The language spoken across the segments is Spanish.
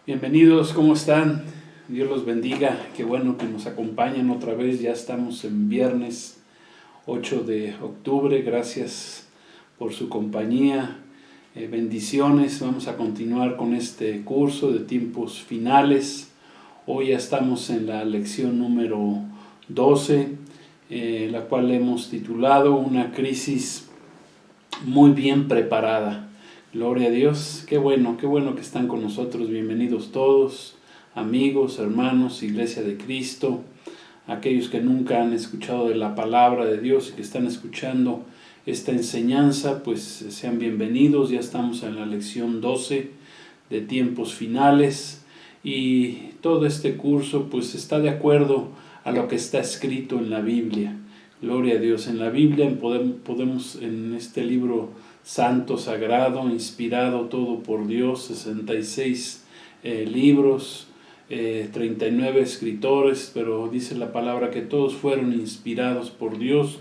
Bienvenidos, ¿cómo están? Dios los bendiga, qué bueno que nos acompañan otra vez, ya estamos en viernes 8 de octubre, gracias por su compañía, bendiciones, vamos a continuar con este curso de tiempos finales. Hoy ya estamos en la lección número 12, la cual hemos titulado Una crisis muy bien preparada. Gloria a Dios, qué bueno que están con nosotros, bienvenidos todos, amigos, hermanos, Iglesia de Cristo, aquellos que nunca han escuchado de la palabra de Dios y que están escuchando esta enseñanza, pues sean bienvenidos, ya estamos en la lección 12 de tiempos finales y todo este curso pues está de acuerdo a lo que está escrito en la Biblia. Gloria a Dios, en la Biblia podemos en este libro santo, sagrado, inspirado todo por Dios, 66 libros, 39 escritores, pero dice la palabra que todos fueron inspirados por Dios,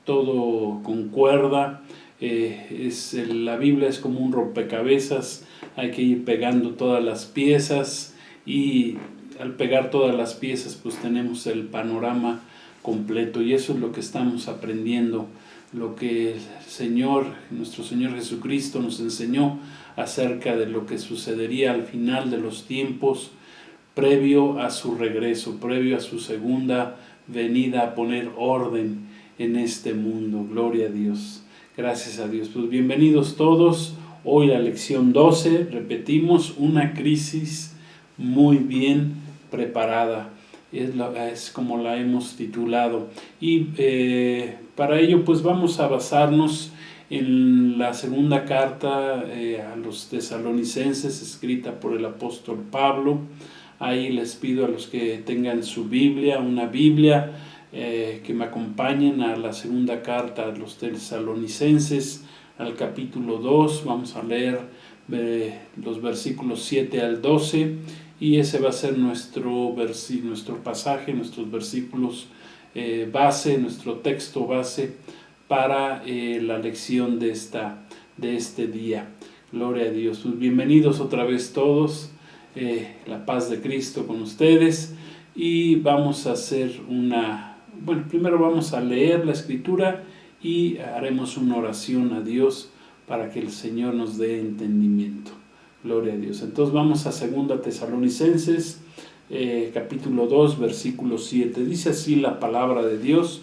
todo concuerda, la Biblia es como un rompecabezas, hay que ir pegando todas las piezas y al pegar todas las piezas pues tenemos el panorama completo y eso es lo que estamos aprendiendo, lo que el Señor, nuestro Señor Jesucristo nos enseñó acerca de lo que sucedería al final de los tiempos, previo a su regreso, previo a su segunda venida a poner orden en este mundo. Gloria a Dios, gracias a Dios. Pues bienvenidos todos, hoy la lección 12, repetimos, una crisis muy bien preparada. Es como la hemos titulado y para ello pues vamos a basarnos en la segunda carta a los tesalonicenses escrita por el apóstol Pablo. Ahí les pido a los que tengan su Biblia, una Biblia, que me acompañen a la segunda carta a los tesalonicenses, al capítulo 2, vamos a leer los versículos 7 al 12 y ese va a ser nuestro pasaje, nuestros versículos base, nuestro texto base para la lección de este día. Gloria a Dios. Pues bienvenidos otra vez todos, la paz de Cristo con ustedes y vamos a hacer primero vamos a leer la escritura y haremos una oración a Dios para que el Señor nos dé entendimiento. Gloria a Dios. Entonces vamos a 2 Tesalonicenses, capítulo 2, versículo 7. Dice así la palabra de Dios: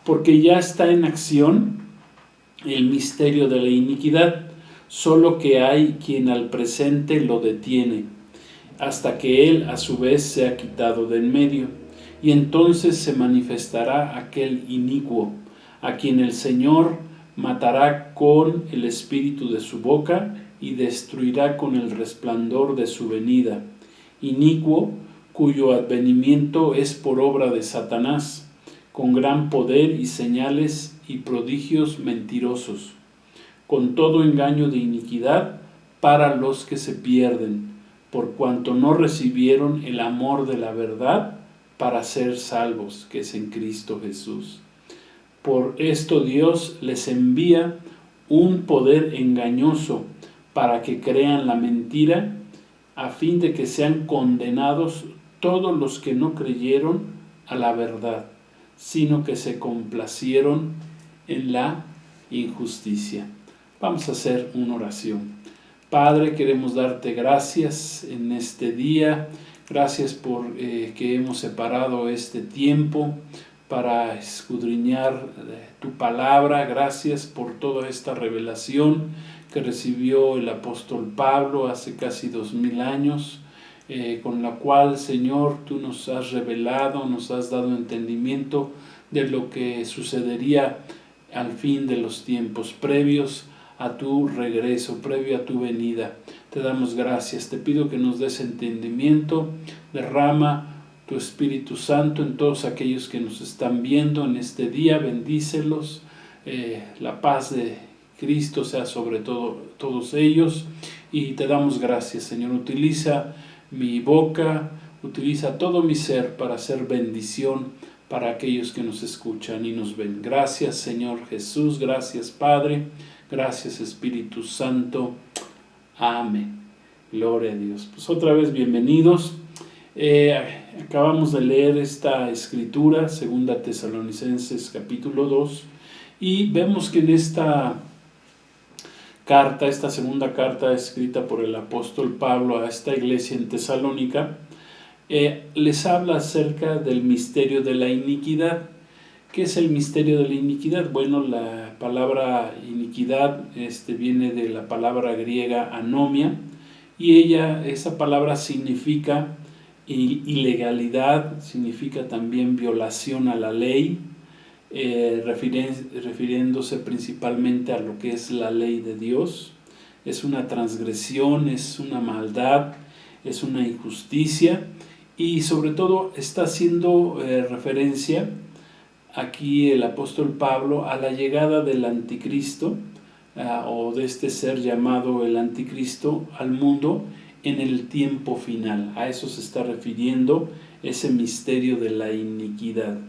porque ya está en acción el misterio de la iniquidad, solo que hay quien al presente lo detiene, hasta que él a su vez sea quitado de en medio. Y entonces se manifestará aquel inicuo, a quien el Señor matará con el espíritu de su boca y destruirá con el resplandor de su venida. Inicuo, cuyo advenimiento es por obra de Satanás, con gran poder y señales y prodigios mentirosos, con todo engaño de iniquidad para los que se pierden, por cuanto no recibieron el amor de la verdad para ser salvos, que es en Cristo Jesús. Por esto Dios les envía un poder engañoso para que crean la mentira, a fin de que sean condenados todos los que no creyeron a la verdad, sino que se complacieron en la injusticia. Vamos a hacer una oración. Padre, queremos darte gracias en este día, gracias por que hemos separado este tiempo para escudriñar tu palabra, gracias por toda esta revelación que recibió el apóstol Pablo hace casi 2000 años, con la cual, Señor, tú nos has revelado, nos has dado entendimiento de lo que sucedería al fin de los tiempos previos a tu regreso, previo a tu venida. Te damos gracias, te pido que nos des entendimiento, derrama tu Espíritu Santo en todos aquellos que nos están viendo en este día, bendícelos, la paz de Cristo sea sobre todos ellos y te damos gracias, Señor. Utiliza mi boca, utiliza todo mi ser para hacer bendición para aquellos que nos escuchan y nos ven. Gracias, Señor Jesús, gracias, Padre, gracias, Espíritu Santo. Amén Gloria a Dios. Pues otra vez bienvenidos. Acabamos de leer esta escritura, 2 Tesalonicenses capítulo 2, y vemos que en esta carta, esta segunda carta escrita por el apóstol Pablo a esta iglesia en Tesalónica, les habla acerca del misterio de la iniquidad. ¿Qué es el misterio de la iniquidad? Bueno, la palabra iniquidad viene de la palabra griega anomia, y esa palabra significa ilegalidad, significa también violación a la ley, refiriéndose principalmente a lo que es la ley de Dios. Es una transgresión, es una maldad, es una injusticia, y sobre todo está haciendo referencia aquí el apóstol Pablo a la llegada del anticristo, o de este ser llamado el anticristo, al mundo en el tiempo final. A eso se está refiriendo ese misterio de la iniquidad.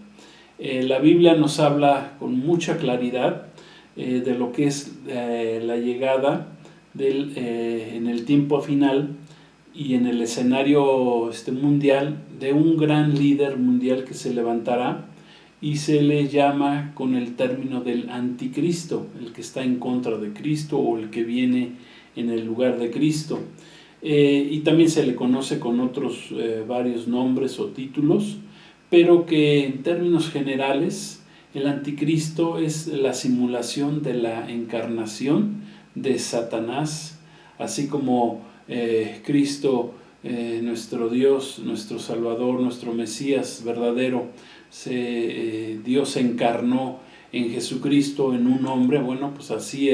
La Biblia nos habla con mucha claridad de lo que es la llegada en el tiempo final y en el escenario mundial de un gran líder mundial que se levantará, y se le llama con el término del anticristo, el que está en contra de Cristo o el que viene en el lugar de Cristo. Y también se le conoce con otros varios nombres o títulos, pero que en términos generales el anticristo es la simulación de la encarnación de Satanás, así como Cristo, nuestro Dios, nuestro Salvador, nuestro Mesías verdadero, Dios se encarnó en Jesucristo, en un hombre. Bueno, pues así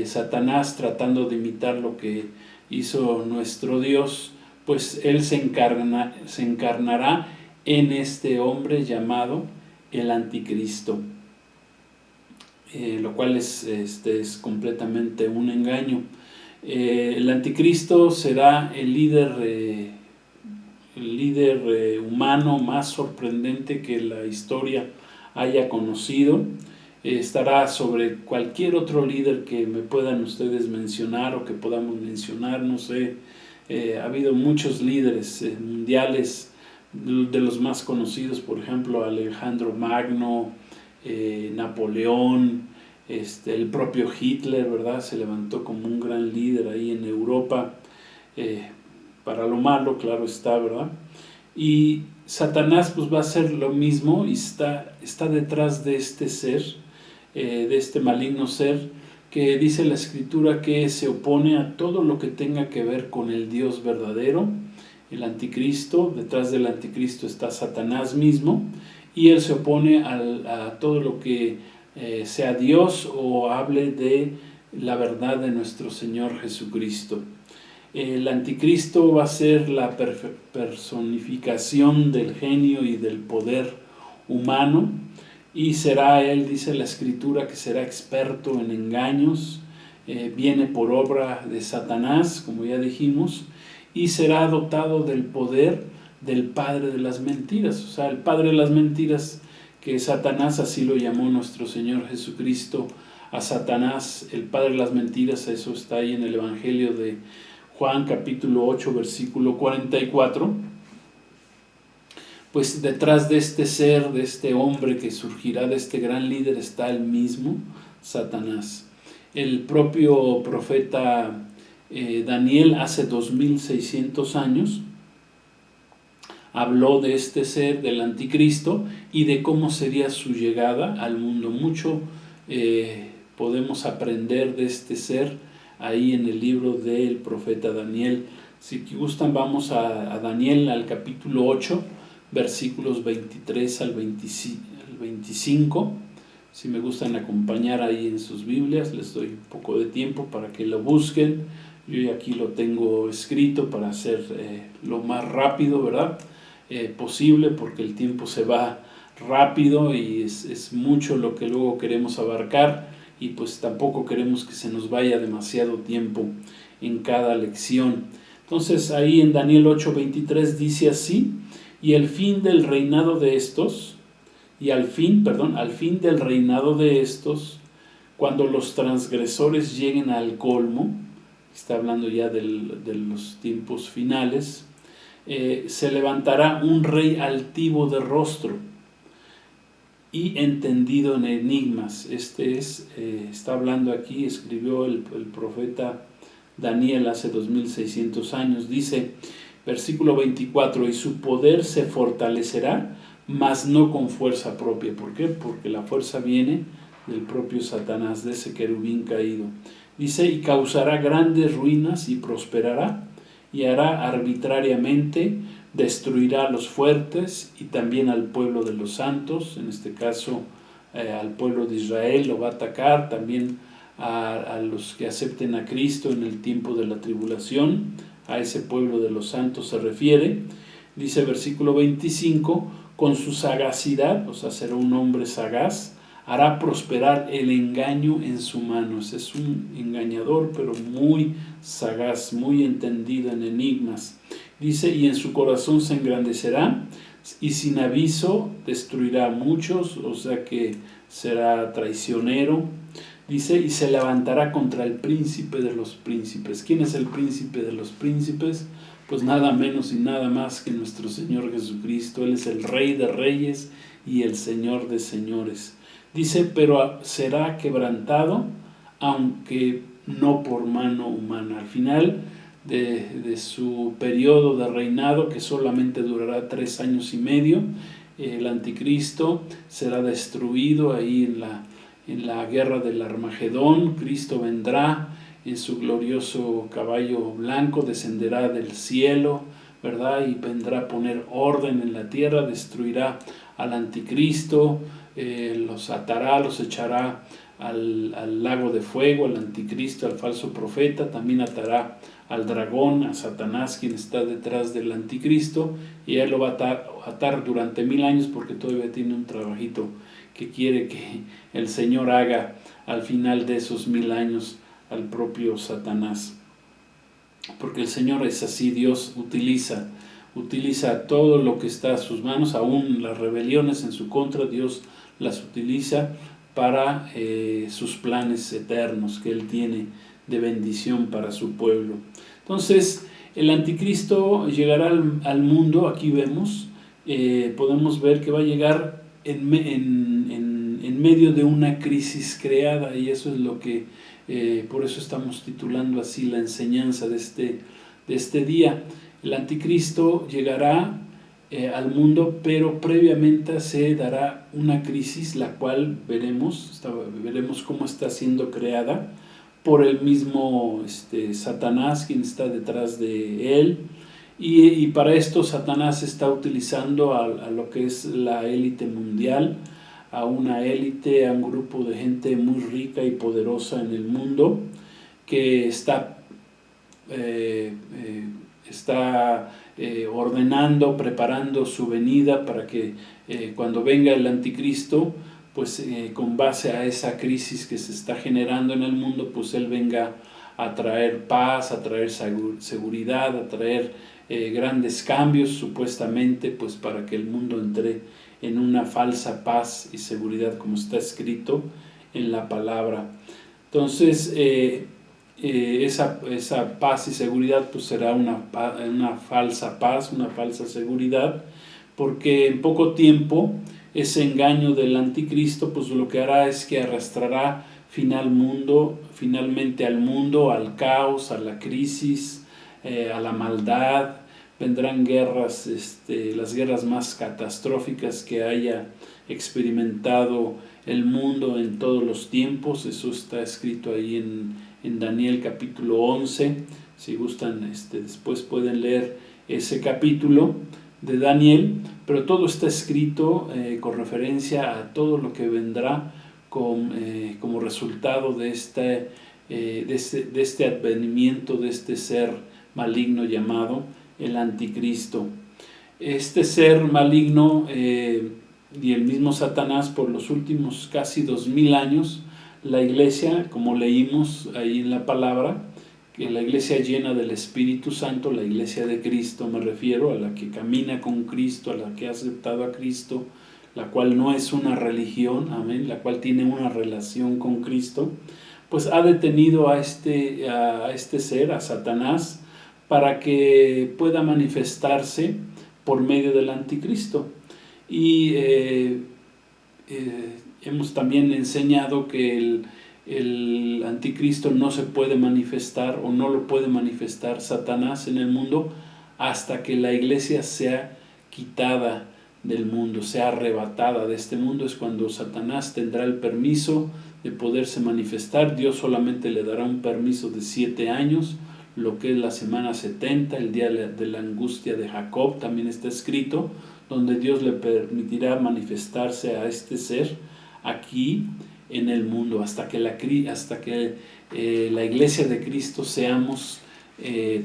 Satanás, tratando de imitar lo que hizo nuestro Dios, pues él se encarnará en este hombre llamado el anticristo, lo cual es completamente un engaño. El anticristo será el líder humano más sorprendente que la historia haya conocido. Estará sobre cualquier otro líder que me puedan ustedes mencionar o que podamos mencionar, no sé. Ha habido muchos líderes mundiales, de los más conocidos, por ejemplo, Alejandro Magno, Napoleón, el propio Hitler, ¿verdad? Se levantó como un gran líder ahí en Europa, para lo malo, claro está, ¿verdad? Y Satanás pues va a hacer lo mismo, y está detrás de este ser, de este maligno ser, que dice la Escritura que se opone a todo lo que tenga que ver con el Dios verdadero, el anticristo. Detrás del anticristo está Satanás mismo, y él se opone a todo lo que sea Dios o hable de la verdad de nuestro Señor Jesucristo. El anticristo va a ser la personificación del genio y del poder humano, y será él, dice la Escritura, que será experto en engaños, viene por obra de Satanás, como ya dijimos, y será dotado del poder del padre de las mentiras. O sea, el padre de las mentiras, que Satanás, así lo llamó nuestro Señor Jesucristo a Satanás, el padre de las mentiras. Eso está ahí en el Evangelio de Juan capítulo 8 versículo 44. Pues detrás de este ser, de este hombre que surgirá, de este gran líder, está el mismo Satanás. El propio profeta Daniel, hace 2600 años, habló de este ser, del anticristo, y de cómo sería su llegada al mundo. Mucho podemos aprender de este ser ahí en el libro del profeta Daniel. Si gustan, vamos a Daniel, al capítulo 8, versículos 23 al 25. Si me gustan acompañar ahí en sus Biblias, les doy un poco de tiempo para que lo busquen. Yo aquí lo tengo escrito para hacer lo más rápido, ¿verdad? Posible, porque el tiempo se va rápido y es mucho lo que luego queremos abarcar, y pues tampoco queremos que se nos vaya demasiado tiempo en cada lección. Entonces ahí en Daniel 8:23 dice así: y el fin del reinado de estos, al fin del reinado de estos, cuando los transgresores lleguen al colmo, está hablando ya de los tiempos finales, se levantará un rey altivo de rostro y entendido en enigmas. Está hablando aquí, escribió el profeta Daniel hace 2600 años. Dice, versículo 24, y su poder se fortalecerá, mas no con fuerza propia. ¿Por qué? Porque la fuerza viene del propio Satanás, de ese querubín caído. Dice, y causará grandes ruinas y prosperará, y hará arbitrariamente, destruirá a los fuertes y también al pueblo de los santos, en este caso al pueblo de Israel lo va a atacar, también a los que acepten a Cristo en el tiempo de la tribulación, a ese pueblo de los santos se refiere. Dice versículo 25, con su sagacidad, o sea, será un hombre sagaz, hará prosperar el engaño en su mano. Ese es un engañador, pero muy sagaz, muy entendido en enigmas. Dice, y en su corazón se engrandecerá, y sin aviso destruirá a muchos, o sea que será traicionero. Dice, y se levantará contra el príncipe de los príncipes. ¿Quién es el príncipe de los príncipes? Pues nada menos y nada más que nuestro Señor Jesucristo. Él es el Rey de Reyes y el Señor de Señores. Dice, pero será quebrantado, aunque no por mano humana. Al final de su periodo de reinado, que solamente durará 3 años y medio, el anticristo será destruido ahí en la guerra del Armagedón. Cristo vendrá en su glorioso caballo blanco, descenderá del cielo, ¿verdad? Y vendrá a poner orden en la tierra, destruirá al anticristo, los atará, los echará al lago de fuego, al anticristo, al falso profeta, también atará al dragón, a Satanás, quien está detrás del anticristo, y él lo va a atar durante 1000 años porque todavía tiene un trabajito que quiere que el Señor haga al final de esos 1000 años al propio Satanás. Porque el Señor es así, Dios utiliza todo lo que está a sus manos, aún las rebeliones en su contra, Dios las utiliza para sus planes eternos que Él tiene de bendición para su pueblo. Entonces, el anticristo llegará al mundo, aquí vemos, podemos ver que va a llegar en medio de una crisis creada, y eso es lo que, por eso estamos titulando así la enseñanza de este día. El anticristo llegará al mundo, pero previamente se dará una crisis, la cual veremos cómo está siendo creada por el mismo Satanás, quien está detrás de él, y para esto Satanás está utilizando a lo que es la élite mundial, a una élite, a un grupo de gente muy rica y poderosa en el mundo, que está ordenando, preparando su venida para que cuando venga el anticristo, pues con base a esa crisis que se está generando en el mundo, pues él venga a traer paz, a traer seguridad, a traer grandes cambios, supuestamente, pues para que el mundo entre en una falsa paz y seguridad, como está escrito en la palabra. Entonces, esa paz y seguridad pues será una falsa paz, una falsa seguridad, porque en poco tiempo ese engaño del anticristo pues lo que hará es que arrastrará finalmente al mundo, al caos, a la crisis, a la maldad. Vendrán guerras, las guerras más catastróficas que haya experimentado el mundo en todos los tiempos. Eso está escrito ahí en Daniel capítulo 11. Si gustan, después pueden leer ese capítulo de Daniel, pero todo está escrito con referencia a todo lo que vendrá como resultado de este advenimiento de este ser maligno llamado el anticristo. Este ser maligno y el mismo Satanás, por los últimos casi 2000 años, la iglesia, como leímos ahí en la palabra, que la iglesia llena del Espíritu Santo, la iglesia de Cristo me refiero, a la que camina con Cristo, a la que ha aceptado a Cristo, la cual no es una religión, amén, la cual tiene una relación con Cristo, pues ha detenido a este ser, a Satanás, para que pueda manifestarse por medio del anticristo. Y hemos también enseñado que el anticristo no se puede manifestar, o no lo puede manifestar Satanás en el mundo, hasta que la iglesia sea quitada del mundo, sea arrebatada de este mundo. Es cuando Satanás tendrá el permiso de poderse manifestar. Dios solamente le dará un permiso de 7 años, lo que es la semana 70, el día de la angustia de Jacob, también está escrito, donde Dios le permitirá manifestarse a este ser aquí en el mundo, hasta que la iglesia de Cristo seamos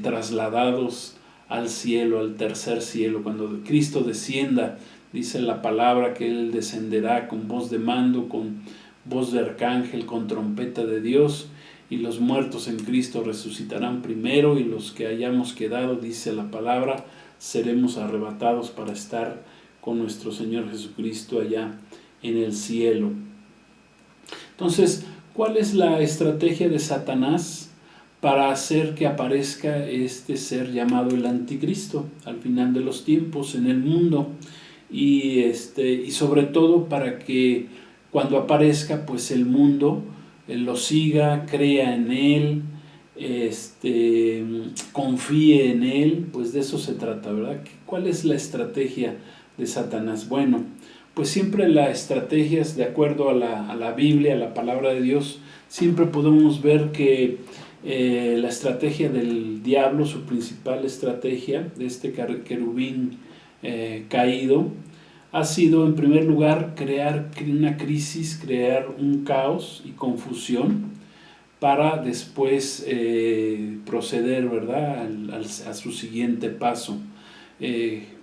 trasladados al cielo, al tercer cielo. Cuando Cristo descienda, dice la palabra que Él descenderá con voz de mando, con voz de arcángel, con trompeta de Dios, y los muertos en Cristo resucitarán primero, y los que hayamos quedado, dice la palabra, seremos arrebatados para estar con nuestro Señor Jesucristo allá en el cielo. Entonces, ¿cuál es la estrategia de Satanás para hacer que aparezca este ser llamado el anticristo al final de los tiempos en el mundo? Y sobre todo para que cuando aparezca, pues el mundo lo siga, crea en él, confíe en él. Pues de eso se trata, ¿verdad? ¿Cuál es la estrategia de Satanás? Bueno, pues siempre la estrategia es de acuerdo a la Biblia, a la palabra de Dios. Siempre podemos ver que la estrategia del diablo, su principal estrategia de este querubín caído, ha sido en primer lugar crear una crisis, crear un caos y confusión, para después proceder, ¿verdad?, a su siguiente paso.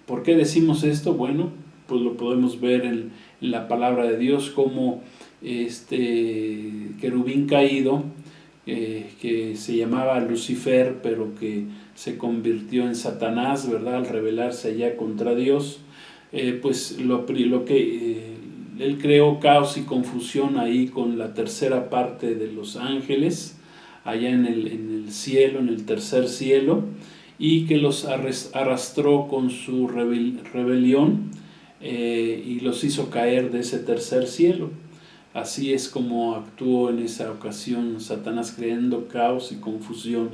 ¿Por qué decimos esto? Bueno, pues lo podemos ver en la palabra de Dios, como este querubín caído, que se llamaba Lucifer, pero que se convirtió en Satanás, ¿verdad?, al rebelarse allá contra Dios. Pues lo que él creó caos y confusión ahí con la tercera parte de los ángeles, allá en el cielo, en el tercer cielo, y que los arrastró con su rebelión y los hizo caer de ese tercer cielo. Así es como actuó en esa ocasión Satanás, creando caos y confusión.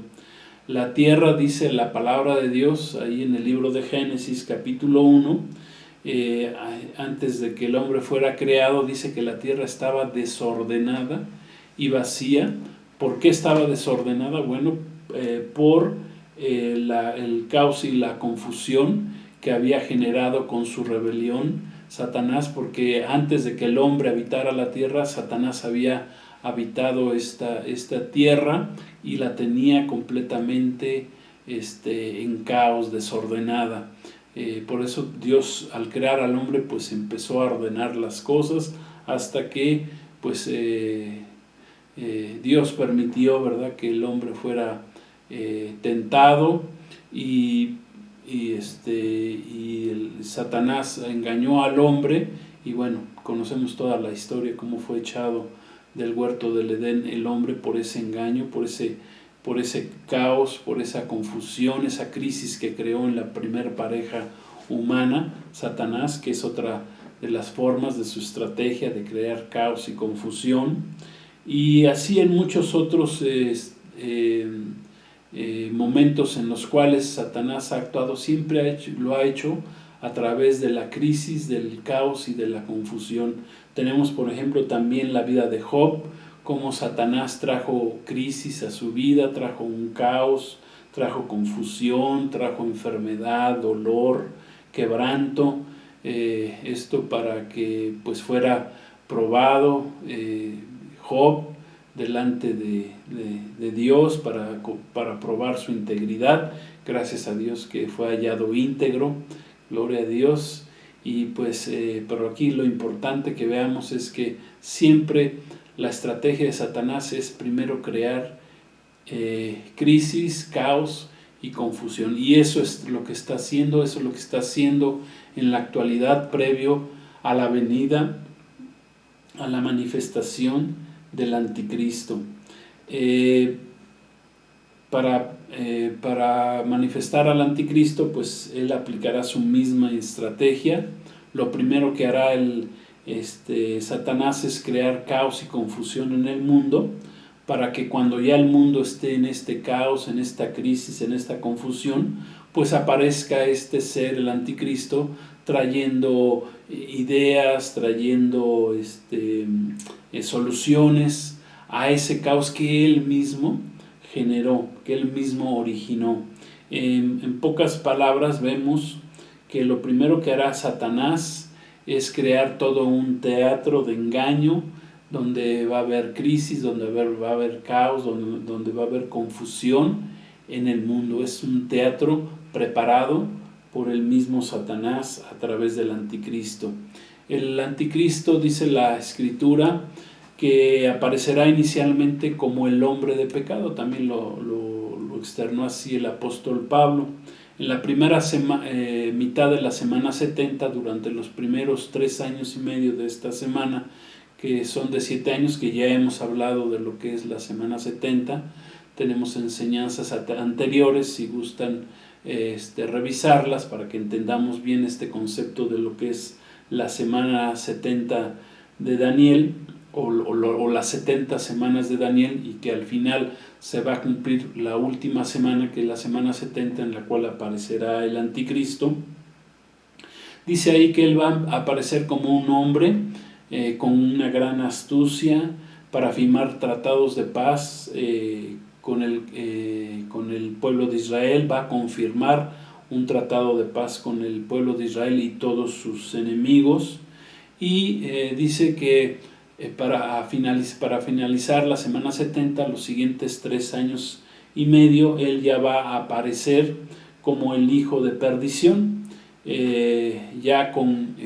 La tierra, dice la palabra de Dios ahí en el libro de Génesis capítulo 1, antes de que el hombre fuera creado, dice que la tierra estaba desordenada y vacía. ¿Por qué estaba desordenada? Bueno, por el caos y la confusión que había generado con su rebelión Satanás, porque antes de que el hombre habitara la tierra, Satanás había habitado esta tierra y la tenía completamente en caos, desordenada. Por eso Dios, al crear al hombre, pues empezó a ordenar las cosas hasta que pues Dios permitió, ¿verdad?, que el hombre fuera tentado y Satanás engañó al hombre. Y bueno, conocemos toda la historia, cómo fue echado del huerto del Edén el hombre por ese engaño, por ese caos, por esa confusión, esa crisis que creó en la primera pareja humana, Satanás, que es otra de las formas de su estrategia de crear caos y confusión. Y así en muchos otros momentos en los cuales Satanás ha actuado, siempre lo ha hecho a través de la crisis, del caos y de la confusión. Tenemos, por ejemplo, también la vida de Job, cómo Satanás trajo crisis a su vida, trajo un caos, trajo confusión, trajo enfermedad, dolor, quebranto, esto para que pues fuera probado Job delante de Dios, para probar su integridad. Gracias a Dios que fue hallado íntegro, gloria a Dios. Y pues, pero aquí lo importante que veamos es que siempre la estrategia de Satanás es primero crear crisis, caos y confusión. Y eso es lo que está haciendo, eso es lo que está haciendo en la actualidad, previo a la venida, a la manifestación del anticristo. Eh, para manifestar al anticristo, pues él aplicará su misma estrategia. Lo primero que hará Satanás es crear caos y confusión en el mundo, para que cuando ya el mundo esté en este caos, en esta crisis, en esta confusión, pues aparezca este ser, el anticristo, trayendo ideas, trayendo soluciones a ese caos que él mismo generó, que él mismo originó. En pocas palabras vemos que lo primero que hará Satanás es crear todo un teatro de engaño, donde va a haber crisis, donde va a haber caos, donde va a haber confusión en el mundo. Es un teatro preparado por el mismo Satanás a través del anticristo. El anticristo, dice la escritura, que aparecerá inicialmente como el hombre de pecado. También lo externó así el apóstol Pablo. En la primera mitad de la semana 70, durante los primeros 3 años y medio de esta semana, que son de 7 años, que ya hemos hablado de lo que es la semana 70, tenemos enseñanzas anteriores, si gustan revisarlas para que entendamos bien este concepto de lo que es la semana 70 de Daniel, o las 70 semanas de Daniel, y que al final se va a cumplir la última semana, que es la semana 70, en la cual aparecerá el anticristo. Dice ahí que él va a aparecer como un hombre con una gran astucia para firmar tratados de paz con el pueblo de Israel. Va a confirmar un tratado de paz con el pueblo de Israel y todos sus enemigos. Y dice que para finalizar la semana 70, los siguientes 3 años y medio, él ya va a aparecer como el hijo de perdición, ya con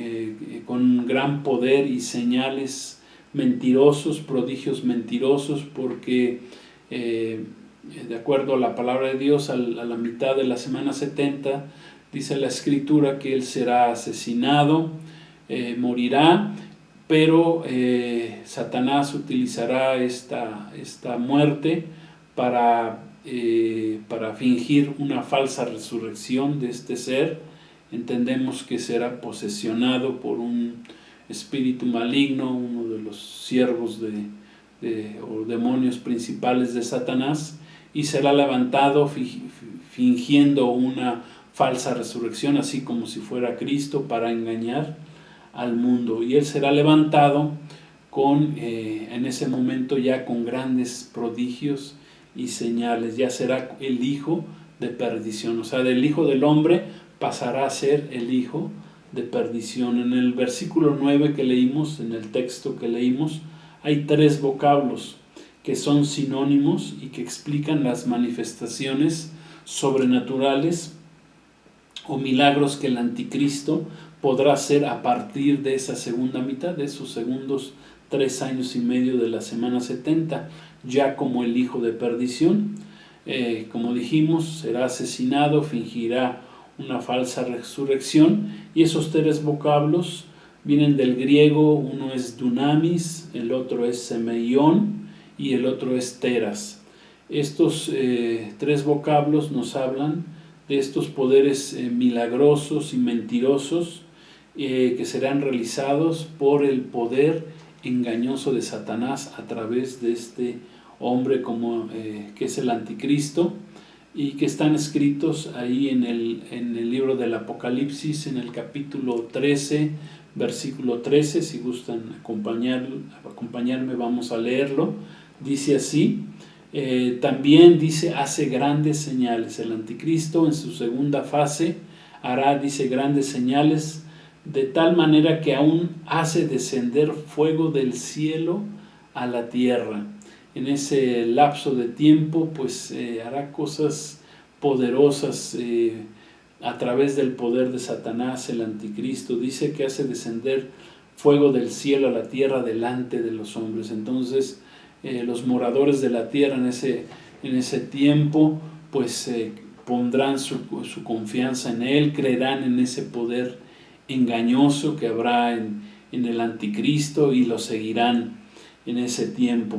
gran poder y señales mentirosos, prodigios mentirosos, porque de acuerdo a la palabra de Dios, a la mitad de la semana 70, dice la escritura que él será asesinado, morirá, pero Satanás utilizará esta muerte para fingir una falsa resurrección de este ser. Entendemos que será posesionado por un espíritu maligno, uno de los siervos o demonios principales de Satanás, y será levantado fingiendo una falsa resurrección, así como si fuera Cristo, para engañar al mundo. Y él será levantado en ese momento ya con grandes prodigios y señales. Ya será el hijo de perdición, o sea, del hijo del hombre pasará a ser el hijo de perdición. En el versículo 9 que leímos, en el texto que leímos, hay 3 vocablos que son sinónimos y que explican las manifestaciones sobrenaturales o milagros que el anticristo podrá hacer a partir de esa segunda mitad, de esos segundos 3 años y medio de la semana 70, ya como el hijo de perdición. Como dijimos, será asesinado, fingirá una falsa resurrección, y esos 3 vocablos vienen del griego. Uno es dunamis, el otro es semeión y el otro es teras. Estos 3 vocablos nos hablan de estos poderes milagrosos y mentirosos que serán realizados por el poder engañoso de Satanás a través de este hombre que es el anticristo, y que están escritos ahí en el libro del Apocalipsis, en el capítulo 13, versículo 13. Si gustan acompañarme, vamos a leerlo. Dice así: también dice, hace grandes señales. El anticristo en su segunda fase hará, dice, grandes señales, de tal manera que aún hace descender fuego del cielo a la tierra. En ese lapso de tiempo, pues hará cosas poderosas a través del poder de Satanás, el anticristo. Dice que hace descender fuego del cielo a la tierra delante de los hombres. Entonces los moradores de la tierra en ese tiempo pues pondrán su confianza en él, creerán en ese poder engañoso que habrá en el anticristo, y lo seguirán en ese tiempo.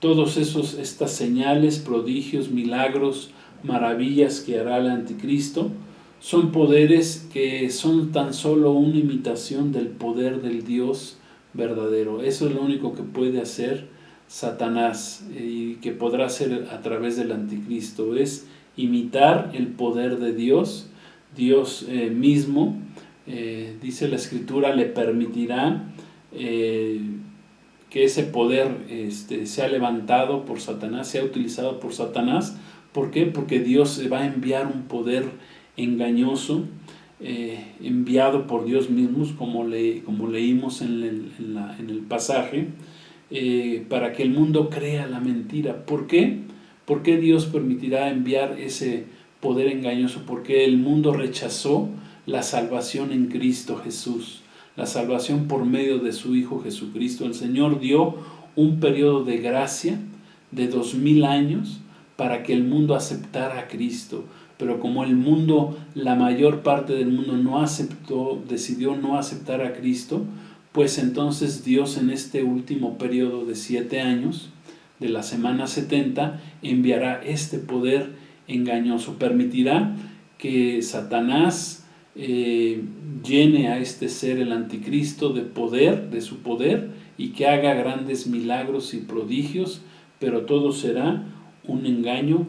todos estas señales, prodigios, milagros, maravillas que hará el anticristo, son poderes que son tan solo una imitación del poder del Dios verdadero. Eso es lo único que puede hacer Satanás y que podrá hacer a través del anticristo, es imitar el poder de Dios. Dios mismo, dice la Escritura, le permitirá que ese poder sea levantado por Satanás, sea utilizado por Satanás. ¿Por qué? Porque Dios va a enviar un poder engañoso, enviado por Dios mismo, como leímos en el pasaje, para que el mundo crea la mentira. ¿Por qué? ¿Por qué Dios permitirá enviar ese poder engañoso? Porque el mundo rechazó la salvación en Cristo Jesús, la salvación por medio de su Hijo Jesucristo. El Señor dio un periodo de gracia de 2000 años para que el mundo aceptara a Cristo. Pero como el mundo, la mayor parte del mundo no aceptó, decidió no aceptar a Cristo, pues entonces Dios en este último periodo de 7 años, de la semana 70, enviará este poder engañoso. Permitirá que Satanás llene a este ser, el anticristo, de poder, de su poder, y que haga grandes milagros y prodigios, pero todo será un engaño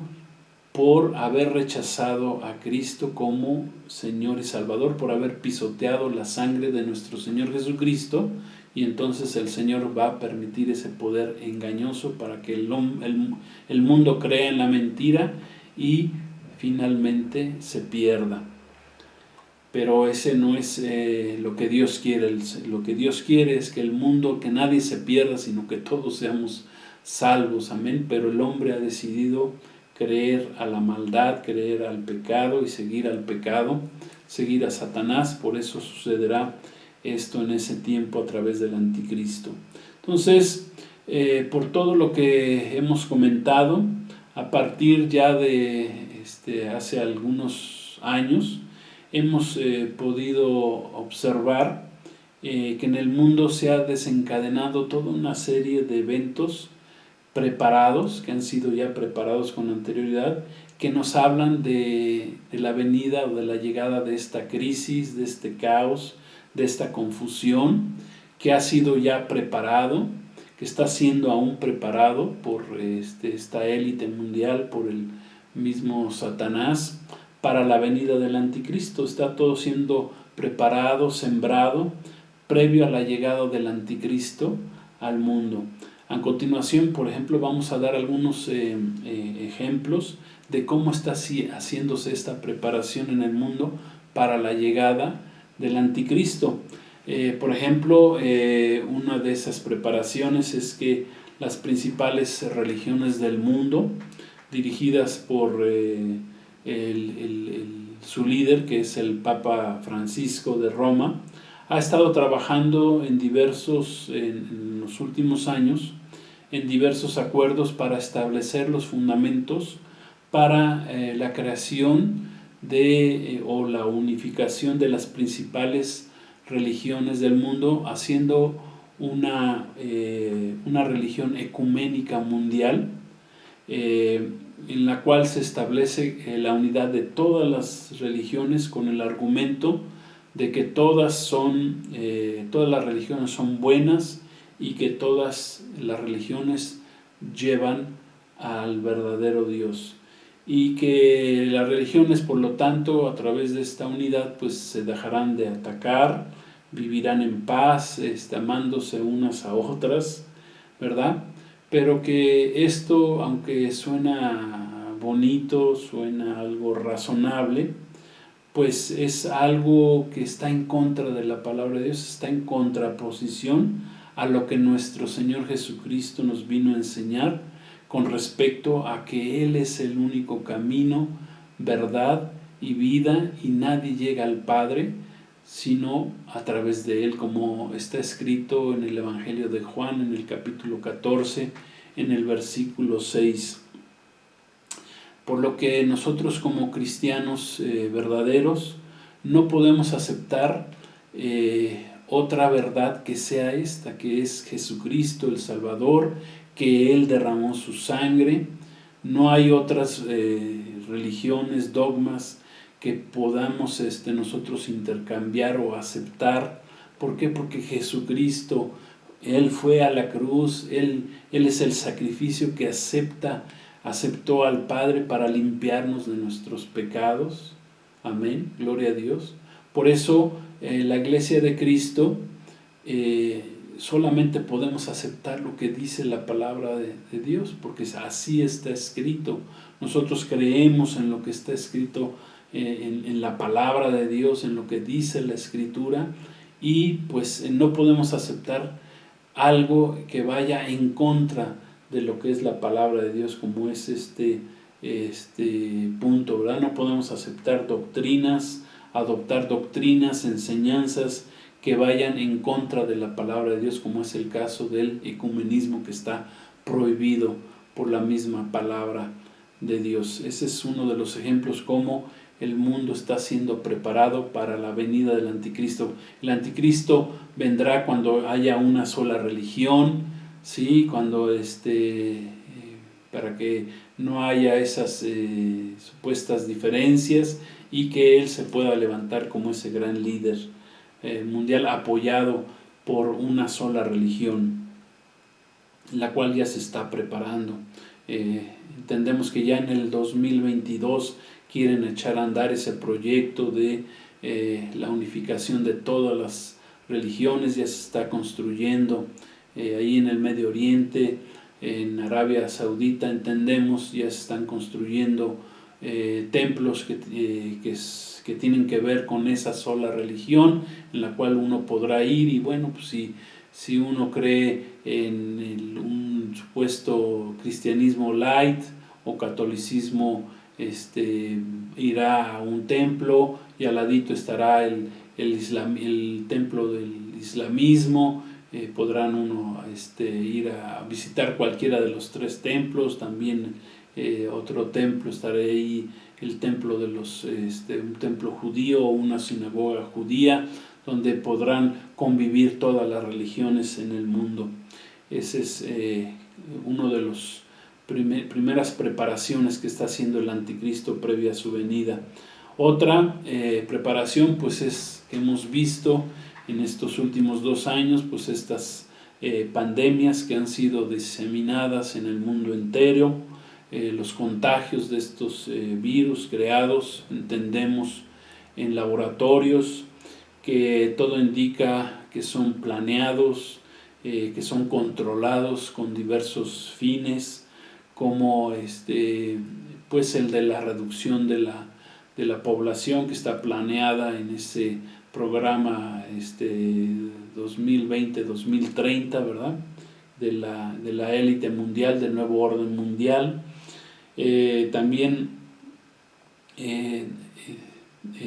por haber rechazado a Cristo como Señor y Salvador, por haber pisoteado la sangre de nuestro Señor Jesucristo, y entonces el Señor va a permitir ese poder engañoso para que el mundo crea en la mentira y finalmente se pierda. Pero ese no es lo que Dios quiere. Lo que Dios quiere es que el mundo, que nadie se pierda, sino que todos seamos salvos. Amén. Pero el hombre ha decidido creer a la maldad, creer al pecado y seguir al pecado, seguir a Satanás. Por eso sucederá esto en ese tiempo a través del anticristo. Entonces, por todo lo que hemos comentado, a partir ya de hace algunos años, hemos podido observar que en el mundo se ha desencadenado toda una serie de eventos preparados, que han sido ya preparados con anterioridad, que nos hablan de la venida o de la llegada de esta crisis, de este caos, de esta confusión, que ha sido ya preparado, que está siendo aún preparado por esta élite mundial, por el mismo Satanás, para la venida del anticristo. Está todo siendo preparado, sembrado, previo a la llegada del anticristo al mundo. A continuación, por ejemplo, vamos a dar algunos ejemplos de cómo está haciéndose esta preparación en el mundo para la llegada del anticristo. Por ejemplo, una de esas preparaciones es que las principales religiones del mundo, dirigidas por su líder, que es el Papa Francisco de Roma, ha estado trabajando en los últimos años en diversos acuerdos para establecer los fundamentos para la creación o la unificación de las principales religiones del mundo, haciendo una religión ecuménica mundial, en la cual se establece la unidad de todas las religiones con el argumento de que todas las religiones son buenas y que todas las religiones llevan al verdadero Dios, y que las religiones, por lo tanto, a través de esta unidad, pues se dejarán de atacar, vivirán en paz, amándose unas a otras, ¿verdad? Pero que esto, aunque suena bonito, suena algo razonable, pues es algo que está en contra de la palabra de Dios, está en contraposición a lo que nuestro Señor Jesucristo nos vino a enseñar con respecto a que Él es el único camino, verdad y vida, y nadie llega al Padre sino a través de Él, como está escrito en el Evangelio de Juan, en el capítulo 14, en el versículo 6. Por lo que nosotros como cristianos verdaderos no podemos aceptar otra verdad que sea esta, que es Jesucristo el Salvador, que Él derramó su sangre. No hay otras religiones, dogmas que podamos nosotros intercambiar o aceptar. ¿Por qué? Porque Jesucristo, Él fue a la cruz, Él es el sacrificio que aceptó al Padre para limpiarnos de nuestros pecados. Amén, gloria a Dios. Por eso la Iglesia de Cristo solamente podemos aceptar lo que dice la palabra de Dios, porque así está escrito. Nosotros creemos en lo que está escrito en la palabra de Dios, en lo que dice la Escritura, y pues no podemos aceptar algo que vaya en contra de lo que es la palabra de Dios, como es este punto, ¿verdad? No podemos aceptar adoptar doctrinas, enseñanzas que vayan en contra de la palabra de Dios, como es el caso del ecumenismo, que está prohibido por la misma palabra de Dios. Ese es uno de los ejemplos cómo el mundo está siendo preparado para la venida del anticristo. El anticristo vendrá cuando haya una sola religión, ¿sí? Cuando para que no haya esas supuestas diferencias, y que él se pueda levantar como ese gran líder mundial, apoyado por una sola religión, la cual ya se está preparando. Entendemos que ya en el 2022 quieren echar a andar ese proyecto de la unificación de todas las religiones. Ya se está construyendo ahí en el Medio Oriente, en Arabia Saudita, entendemos, ya se están construyendo templos que tienen que ver con esa sola religión, en la cual uno podrá ir. Y bueno, pues si uno cree en un supuesto cristianismo light o catolicismo, irá a un templo, y al ladito estará el templo del islamismo. Podrán uno ir a visitar cualquiera de los tres templos. También otro templo estará ahí, el templo de un templo judío o una sinagoga judía, donde podrán convivir todas las religiones en el mundo. Ese es uno de los primeras preparaciones que está haciendo el anticristo previa a su venida. Otra preparación pues es que hemos visto en estos últimos 2 años, pues estas pandemias que han sido diseminadas en el mundo entero, los contagios de estos virus creados, entendemos, en laboratorios, que todo indica que son planeados, que son controlados con diversos fines, como pues el de la reducción de la población, que está planeada en ese programa 2020-2030, ¿verdad? De la élite mundial, del nuevo orden mundial. También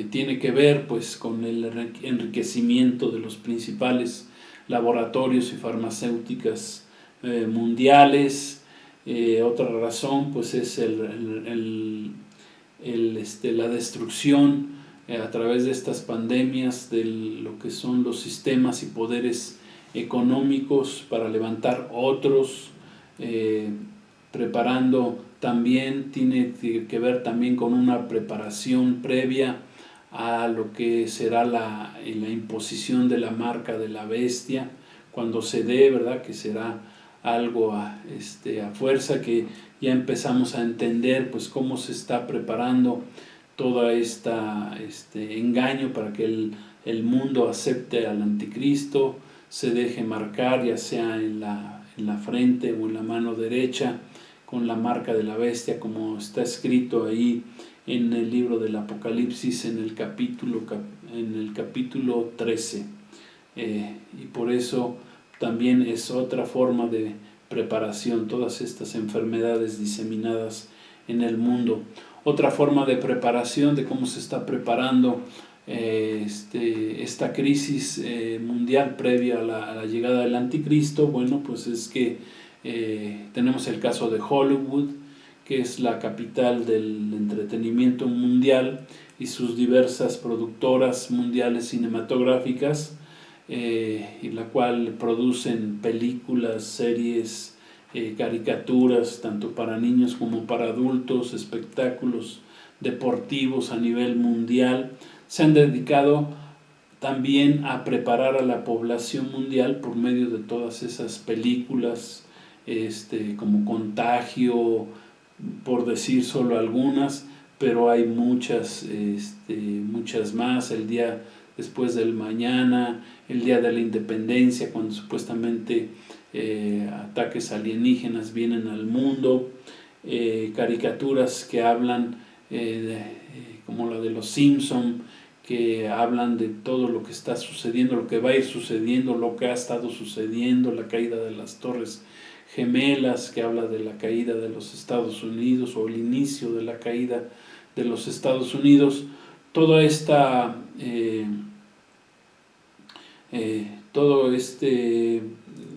tiene que ver pues con el enriquecimiento de los principales laboratorios y farmacéuticas mundiales. Otra razón pues es la destrucción a través de estas pandemias de lo que son los sistemas y poderes económicos para levantar otros, preparando también, tiene que ver también con una preparación previa a lo que será la imposición de la marca de la bestia, cuando se dé, ¿verdad? Que será algo a fuerza, que ya empezamos a entender pues cómo se está preparando todo este engaño para que el mundo acepte al anticristo, se deje marcar, ya sea en la frente o en la mano derecha, con la marca de la bestia, como está escrito ahí en el libro del Apocalipsis, en el capítulo 13. Y por eso también es otra forma de preparación, todas estas enfermedades diseminadas en el mundo. Otra forma de preparación, de cómo se está preparando esta crisis mundial previa a la llegada del anticristo, bueno, pues es que tenemos el caso de Hollywood, que es la capital del entretenimiento mundial, y sus diversas productoras mundiales cinematográficas, y la cual producen películas, series, caricaturas tanto para niños como para adultos, espectáculos deportivos a nivel mundial. Se han dedicado también a preparar a la población mundial por medio de todas esas películas, como Contagio, por decir solo algunas, pero hay muchas más. El día después del mañana, el día de la independencia, cuando supuestamente ataques alienígenas vienen al mundo, caricaturas que hablan como la de los Simpson, que hablan de todo lo que está sucediendo, lo que va a ir sucediendo, lo que ha estado sucediendo, la caída de las Torres Gemelas, que habla de la caída de los Estados Unidos o el inicio de la caída de los Estados Unidos. Toda esta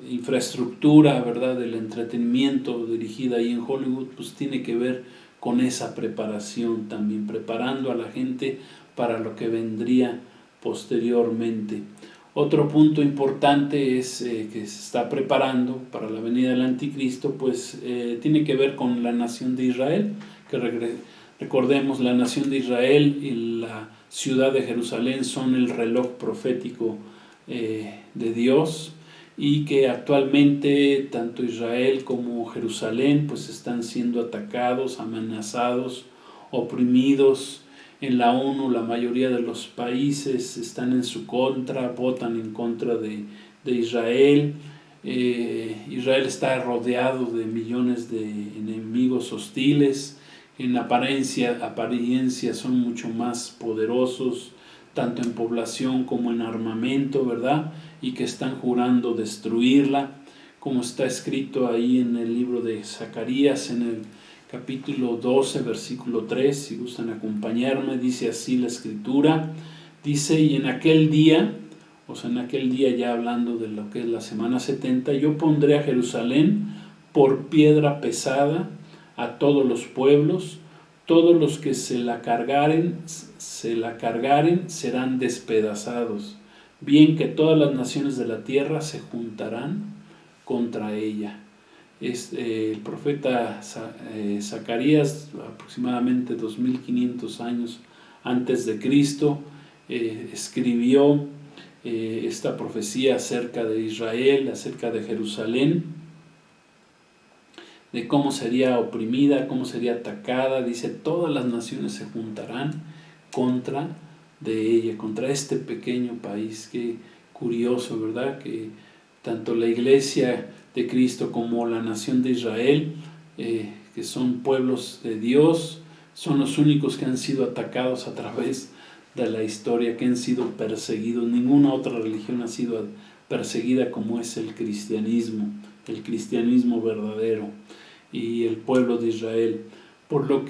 infraestructura, ¿verdad?, del entretenimiento dirigida ahí en Hollywood, pues tiene que ver con esa preparación también, preparando a la gente para lo que vendría posteriormente. Otro punto importante es que se está preparando para la venida del anticristo, pues tiene que ver con la nación de Israel, que recordemos, la nación de Israel y la ciudad de Jerusalén son el reloj profético de Dios, y que actualmente tanto Israel como Jerusalén pues están siendo atacados, amenazados, oprimidos. En la ONU la mayoría de los países están en su contra, votan en contra de Israel. Israel está rodeado de millones de enemigos hostiles, en apariencia son mucho más poderosos, tanto en población como en armamento, ¿verdad?, y que están jurando destruirla, como está escrito ahí en el libro de Zacarías, en el capítulo 12, versículo 3, si gustan acompañarme. Dice así la escritura, dice: y en aquel día, ya hablando de lo que es la semana 70, yo pondré a Jerusalén por piedra pesada a todos los pueblos, todos los que se la cargaren serán despedazados, bien que todas las naciones de la tierra se juntarán contra ella. El profeta Zacarías, aproximadamente 2500 años antes de Cristo, escribió esta profecía acerca de Israel, acerca de Jerusalén, de cómo sería oprimida, cómo sería atacada. Dice: todas las naciones se juntarán contra de ella, contra este pequeño país. Qué curioso, ¿verdad?, que tanto la iglesia de Cristo como la nación de Israel, que son pueblos de Dios, son los únicos que han sido atacados a través de la historia, que han sido perseguidos. Ninguna otra religión ha sido perseguida como es el cristianismo verdadero y el pueblo de Israel.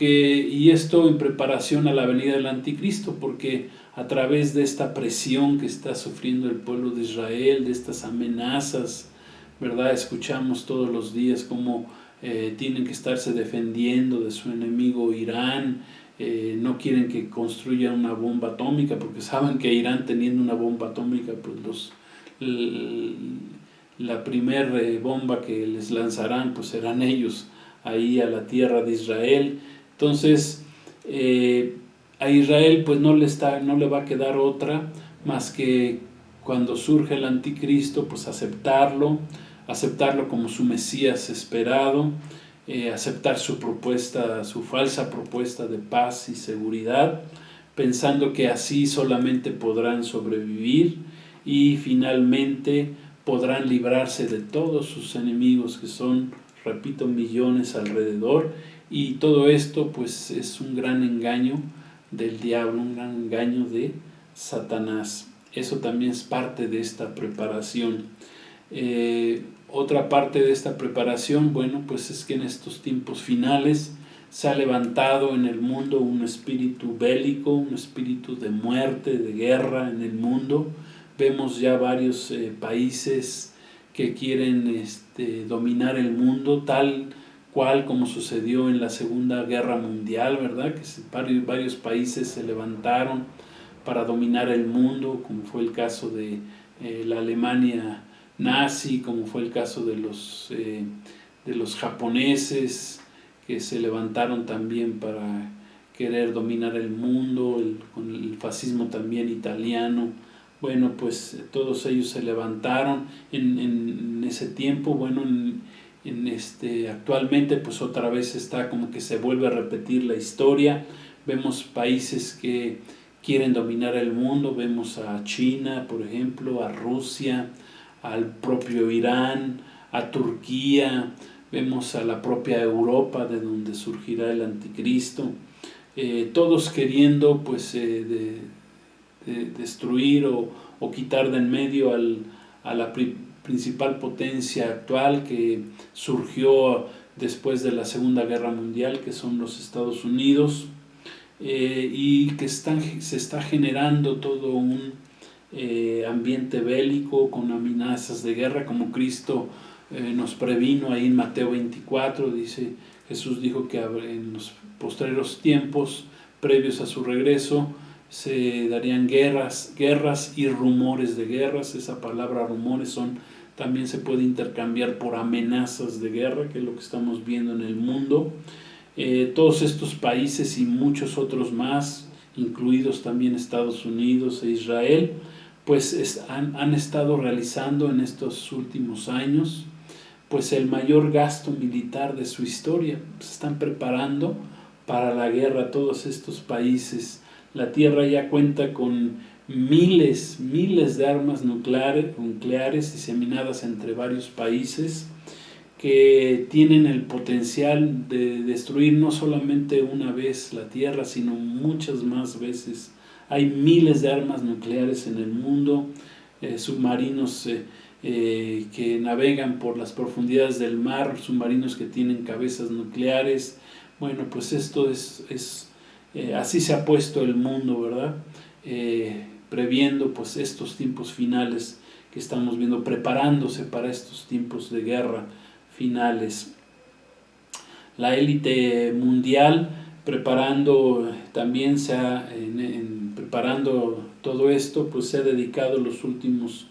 Y esto en preparación a la venida del anticristo, porque a través de esta presión que está sufriendo el pueblo de Israel, de estas amenazas, ¿verdad?, escuchamos todos los días cómo tienen que estarse defendiendo de su enemigo Irán. No quieren que construya una bomba atómica, porque saben que Irán, teniendo una bomba atómica, pues la primer bomba que les lanzarán pues serán ellos ahí a la tierra de Israel. Entonces a Israel pues no le va a quedar otra más que, cuando surge el anticristo, pues aceptarlo como su Mesías esperado, aceptar su falsa propuesta de paz y seguridad, pensando que así solamente podrán sobrevivir y finalmente podrán librarse de todos sus enemigos, que son, repito, millones alrededor. Y todo esto pues es un gran engaño del diablo, un gran engaño de Satanás. Eso también es parte de esta preparación. Otra parte de esta preparación, bueno, pues es que en estos tiempos finales se ha levantado en el mundo un espíritu bélico, un espíritu de muerte, de guerra en el mundo. Vemos ya varios países que quieren dominar el mundo, tal cual como sucedió en la Segunda Guerra Mundial, ¿verdad?, que varios países se levantaron para dominar el mundo, como fue el caso de la Alemania nazi, como fue el caso de de los japoneses que se levantaron también para querer dominar el mundo, con el fascismo también italiano. Bueno, pues todos ellos se levantaron en ese tiempo. Bueno, actualmente pues otra vez está como que se vuelve a repetir la historia. Vemos países que quieren dominar el mundo, vemos a China, por ejemplo, a Rusia, al propio Irán, a Turquía, vemos a la propia Europa, de donde surgirá el anticristo, todos queriendo pues destruir o quitar de en medio a la principal potencia actual que surgió después de la Segunda Guerra Mundial, que son los Estados Unidos, y que se está generando todo un ambiente bélico con amenazas de guerra, como Cristo nos previno ahí en Mateo 24. Dice, Jesús dijo que en los postreros tiempos previos a su regreso se darían guerras y rumores de guerras. Esa palabra rumores también se puede intercambiar por amenazas de guerra, que es lo que estamos viendo en el mundo. Todos estos países y muchos otros más, incluidos también Estados Unidos e Israel, pues han estado realizando en estos últimos años pues el mayor gasto militar de su historia. Se están preparando para la guerra todos estos países. La Tierra ya cuenta con miles de armas nucleares diseminadas entre varios países que tienen el potencial de destruir no solamente una vez la Tierra, sino muchas más veces. Hay miles de armas nucleares en el mundo, submarinos que navegan por las profundidades del mar, submarinos que tienen cabezas nucleares. Bueno, pues esto así se ha puesto el mundo, ¿verdad? Previendo pues estos tiempos finales que estamos viendo, preparándose para estos tiempos de guerra finales. La élite mundial preparando todo esto, pues se ha dedicado los últimos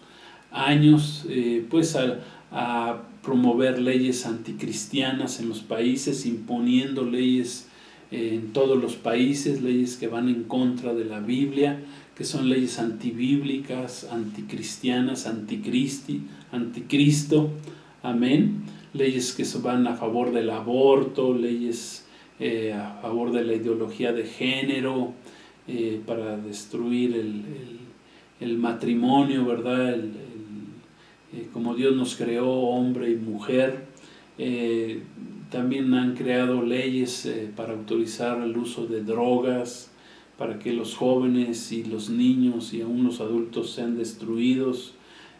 años pues a promover leyes anticristianas en los países, imponiendo leyes en todos los países, leyes que van en contra de la Biblia, que son leyes antibíblicas, anticristianas, anticristo, amén. Leyes que van a favor del aborto, leyes a favor de la ideología de género, para destruir el matrimonio, ¿verdad? Como Dios nos creó, hombre y mujer. También han creado leyes para autorizar el uso de drogas, para que los jóvenes y los niños y aún los adultos sean destruidos,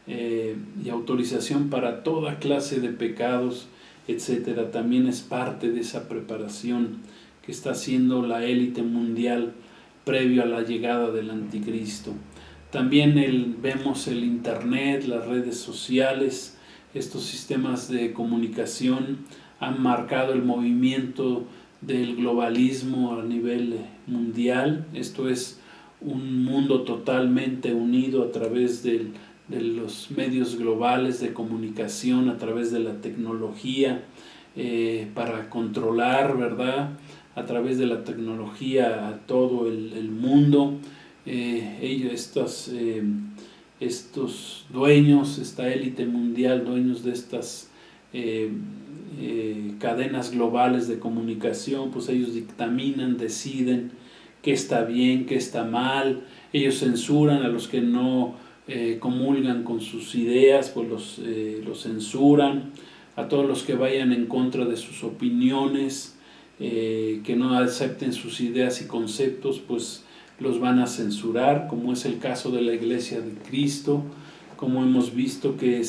y autorización para toda clase de pecados, etcétera. También es parte de esa preparación que está haciendo la élite mundial previo a la llegada del anticristo. También vemos el internet, las redes sociales, estos sistemas de comunicación han marcado el movimiento del globalismo a nivel mundial. Esto es un mundo totalmente unido a través de los medios globales de comunicación, a través de la tecnología, para controlar, ¿verdad?, a través de la tecnología a todo el mundo. Estos dueños, esta élite mundial, dueños de estas cadenas globales de comunicación, pues ellos dictaminan, deciden qué está bien, qué está mal. Ellos censuran a los que no comulgan con sus ideas, pues los censuran. A todos los que vayan en contra de sus opiniones, que no acepten sus ideas y conceptos, pues los van a censurar, como es el caso de la Iglesia de Cristo, como hemos visto que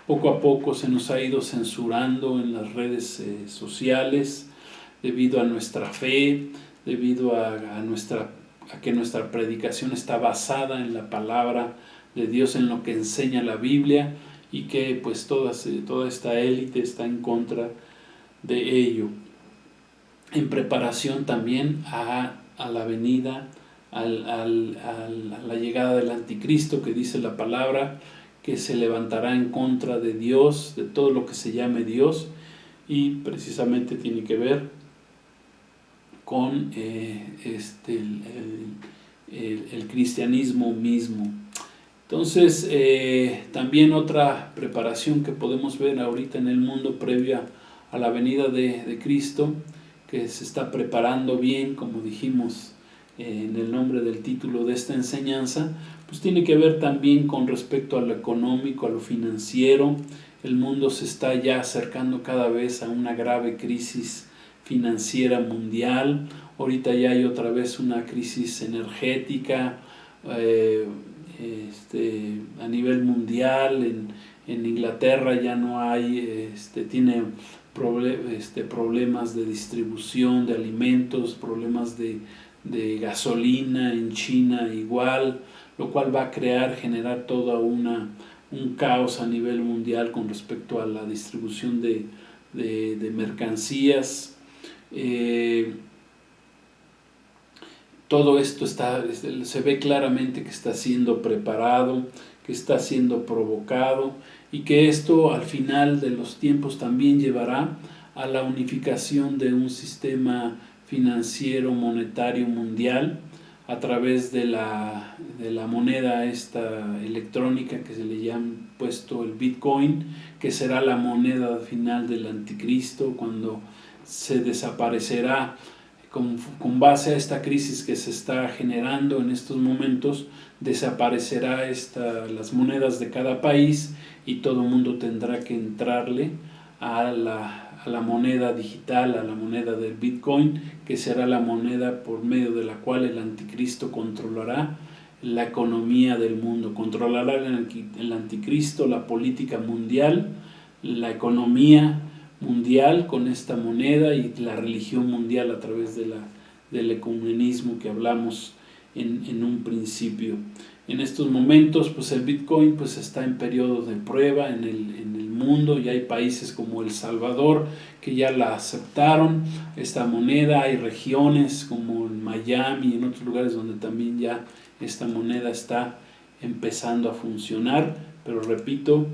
poco a poco se nos ha ido censurando en las redes sociales, debido a nuestra fe, debido a que nuestra predicación está basada en la palabra de Dios, en lo que enseña la Biblia, y que pues toda esta élite está en contra de ello, en preparación también a la venida, a la llegada del anticristo, que dice la palabra que se levantará en contra de Dios, de todo lo que se llame Dios, y precisamente tiene que ver con el cristianismo mismo. Entonces, también otra preparación que podemos ver ahorita en el mundo previa a la venida de Cristo, que se está preparando bien, como dijimos en el nombre del título de esta enseñanza, pues tiene que ver también con respecto a lo económico, a lo financiero. El mundo se está ya acercando cada vez a una grave crisis financiera mundial. Ahorita ya hay otra vez una crisis energética a nivel mundial. En Inglaterra ya no hay, tiene problemas de distribución de alimentos, problemas de gasolina. En China igual, lo cual va a generar toda un caos a nivel mundial con respecto a la distribución de mercancías. Todo esto se ve claramente que está siendo preparado, que está siendo provocado, y que esto al final de los tiempos también llevará a la unificación de un sistema financiero monetario mundial a través de la moneda esta electrónica que se le llama puesto el Bitcoin, que será la moneda final del anticristo, cuando se desaparecerá con base a esta crisis que se está generando en estos momentos. Desaparecerá las monedas de cada país y todo el mundo tendrá que entrarle a la moneda digital, a la moneda del Bitcoin, que será la moneda por medio de la cual el anticristo controlará la economía del mundo, controlará el anticristo la política mundial, la economía mundial con esta moneda, y la religión mundial a través del ecumenismo que hablamos en un principio. En estos momentos, pues el Bitcoin pues está en periodo de prueba en el mundo. Ya hay países como El Salvador que ya la aceptaron, esta moneda. Hay regiones como en Miami y en otros lugares donde también ya esta moneda está empezando a funcionar, pero repito,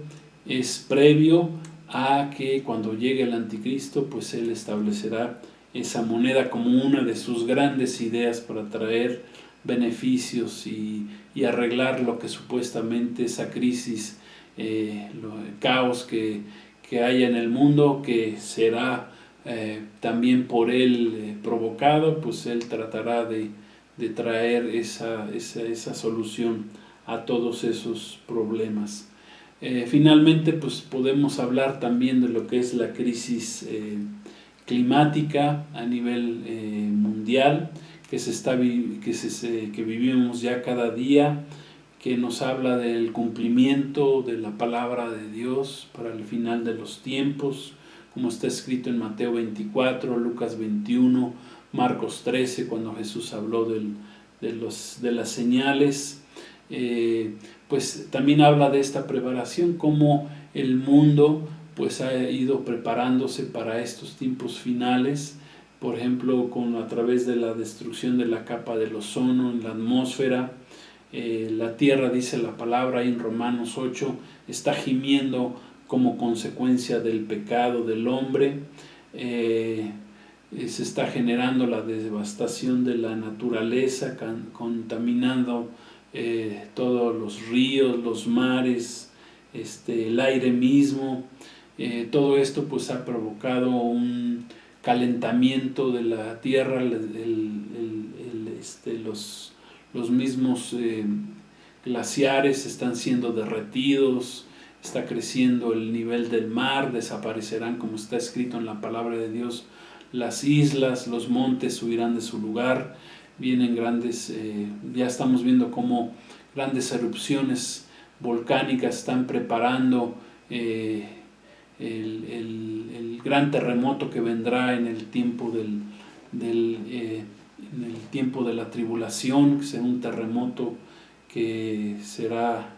es previo a que cuando llegue el anticristo, pues él establecerá esa moneda como una de sus grandes ideas para traer beneficios y arreglar lo que supuestamente esa crisis, el caos que haya en el mundo, que será también por él provocado. Pues él tratará de traer esa solución a todos esos problemas. Finalmente, pues podemos hablar también de lo que es la crisis climática a nivel mundial, que vivimos ya cada día, que nos habla del cumplimiento de la palabra de Dios para el final de los tiempos, como está escrito en Mateo 24, Lucas 21, Marcos 13, cuando Jesús habló de las señales. Pues también habla de esta preparación, cómo el mundo pues ha ido preparándose para estos tiempos finales, por ejemplo a través de la destrucción de la capa del ozono en la atmósfera. La tierra, dice la palabra en Romanos 8, está gimiendo como consecuencia del pecado del hombre. Se está generando la devastación de la naturaleza, contaminando todos los ríos, los mares, el aire mismo. Todo esto pues ha provocado un calentamiento de la tierra. Los mismos glaciares están siendo derretidos, está creciendo el nivel del mar, desaparecerán, como está escrito en la palabra de Dios, las islas, los montes huirán de su lugar. Vienen grandes, ya estamos viendo cómo grandes erupciones volcánicas están preparando el gran terremoto que vendrá en el tiempo en el tiempo de la tribulación, que será un terremoto que será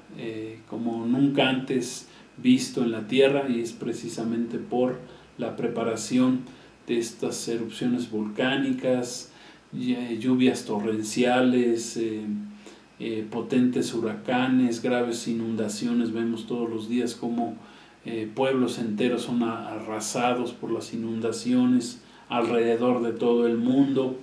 como nunca antes visto en la tierra, y es precisamente por la preparación de estas erupciones volcánicas, lluvias torrenciales, potentes huracanes, graves inundaciones. Vemos todos los días cómo pueblos enteros son arrasados por las inundaciones alrededor de todo el mundo.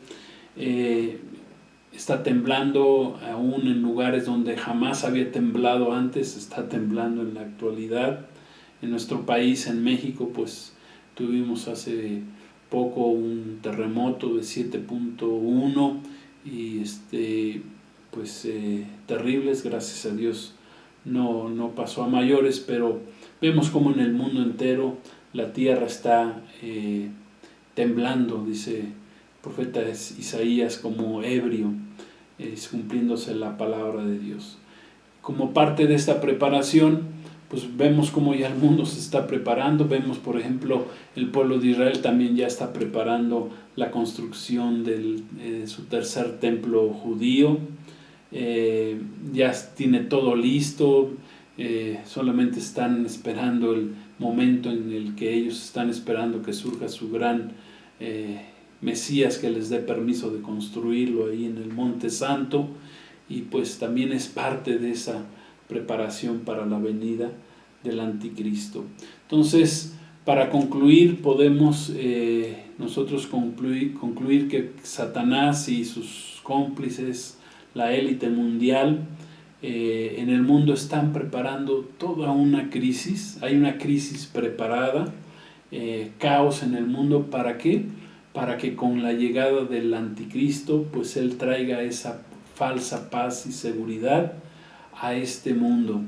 Está temblando aún en lugares donde jamás había temblado antes, está temblando en la actualidad. En nuestro país, en México, pues tuvimos hace poco un terremoto de 7.1 y pues terribles, gracias a Dios no pasó a mayores, pero vemos como en el mundo entero la tierra está temblando, dice el profeta Isaías, como ebrio, cumpliéndose la palabra de Dios. Como parte de esta preparación, pues vemos cómo ya el mundo se está preparando. Vemos, por ejemplo, el pueblo de Israel también ya está preparando la construcción de su tercer templo judío. Ya tiene todo listo, solamente están esperando el momento en el que ellos están esperando que surja su gran Mesías, que les dé permiso de construirlo ahí en el Monte Santo, y pues también es parte de esa preparación para la venida del anticristo. Entonces, para concluir, podemos nosotros concluir que Satanás y sus cómplices, la élite mundial, en el mundo están preparando toda una crisis. Hay una crisis preparada, caos en el mundo. ¿Para qué? Para que con la llegada del anticristo, pues él traiga esa falsa paz y seguridad a este mundo.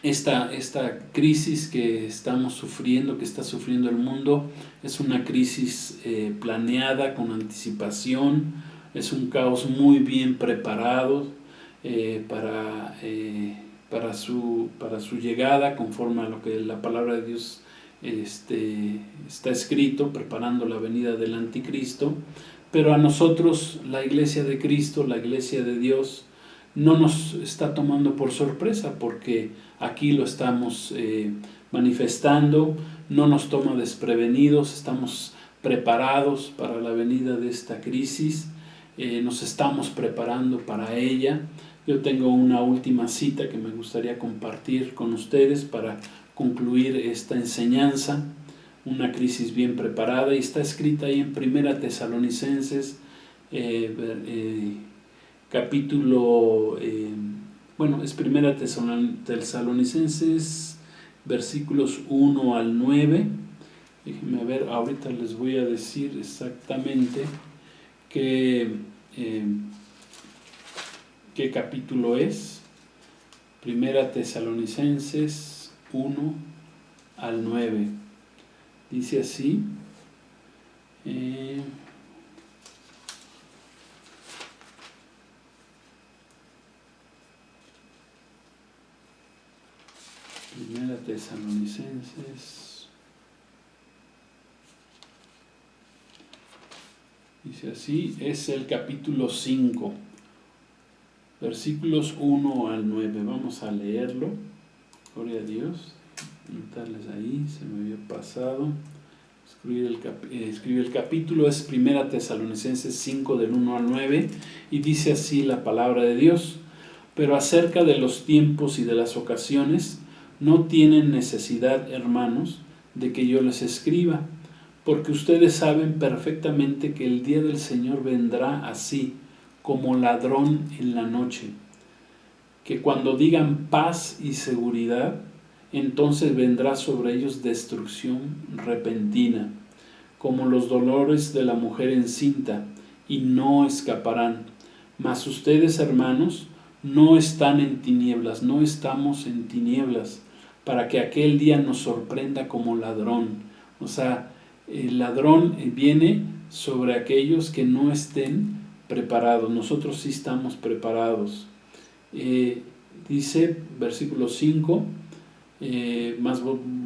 Esta crisis que estamos sufriendo, que está sufriendo el mundo, es una crisis planeada con anticipación, es un caos muy bien preparado para su llegada, conforme a lo que la palabra de Dios está escrito, preparando la venida del anticristo. Pero a nosotros, la iglesia de Cristo, la iglesia de Dios, no nos está tomando por sorpresa, porque aquí lo estamos manifestando, no nos toma desprevenidos, estamos preparados para la venida de esta crisis, nos estamos preparando para ella. Yo tengo una última cita que me gustaría compartir con ustedes para concluir esta enseñanza. Una crisis bien preparada, y está escrita ahí en Primera Tesalonicenses capítulo, es Primera Tesalonicenses versículos 1 al 9. Déjenme ver, ahorita les voy a decir exactamente qué capítulo es. Primera Tesalonicenses 1 al 9. Dice así, Primera Tesalonicenses, dice así, es el capítulo 5, versículos 1 al 9. Vamos a leerlo. Gloria a Dios. Notarles ahí, se me había pasado. Escribe el capítulo, es Primera Tesalonicenses 5 del 1 al 9, y dice así la palabra de Dios: pero acerca de los tiempos y de las ocasiones, no tienen necesidad, hermanos, de que yo les escriba, porque ustedes saben perfectamente que el día del Señor vendrá así, como ladrón en la noche, que cuando digan paz y seguridad, entonces vendrá sobre ellos destrucción repentina, como los dolores de la mujer encinta, y no escaparán. Mas ustedes, hermanos, no están en tinieblas, no estamos en tinieblas, para que aquel día nos sorprenda como ladrón. O sea, el ladrón viene sobre aquellos que no estén preparados. Nosotros sí estamos preparados. Dice versículo 5,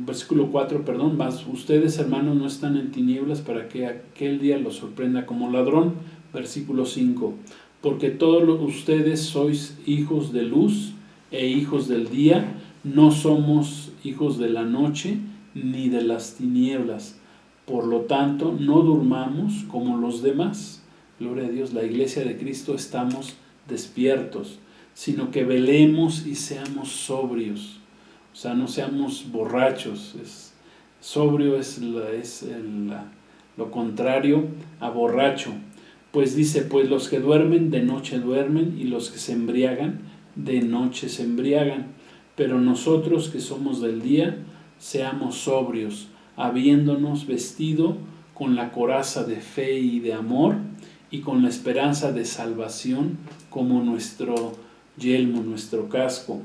versículo 4, perdón, más ustedes, hermanos, no están en tinieblas para que aquel día los sorprenda como ladrón. Versículo 5, porque todos ustedes sois hijos de luz e hijos del día, no somos hijos de la noche ni de las tinieblas. Por lo tanto, no durmamos como los demás. Gloria a Dios, la iglesia de Cristo estamos despiertos. sino que velemos y seamos sobrios. O sea, no seamos borrachos. Sobrio es lo contrario a borracho. Pues dice, pues los que duermen de noche duermen, y los que se embriagan de noche se embriagan. Pero nosotros que somos del día, seamos sobrios, habiéndonos vestido con la coraza de fe y de amor, y con la esperanza de salvación como nuestro yelmo, nuestro casco.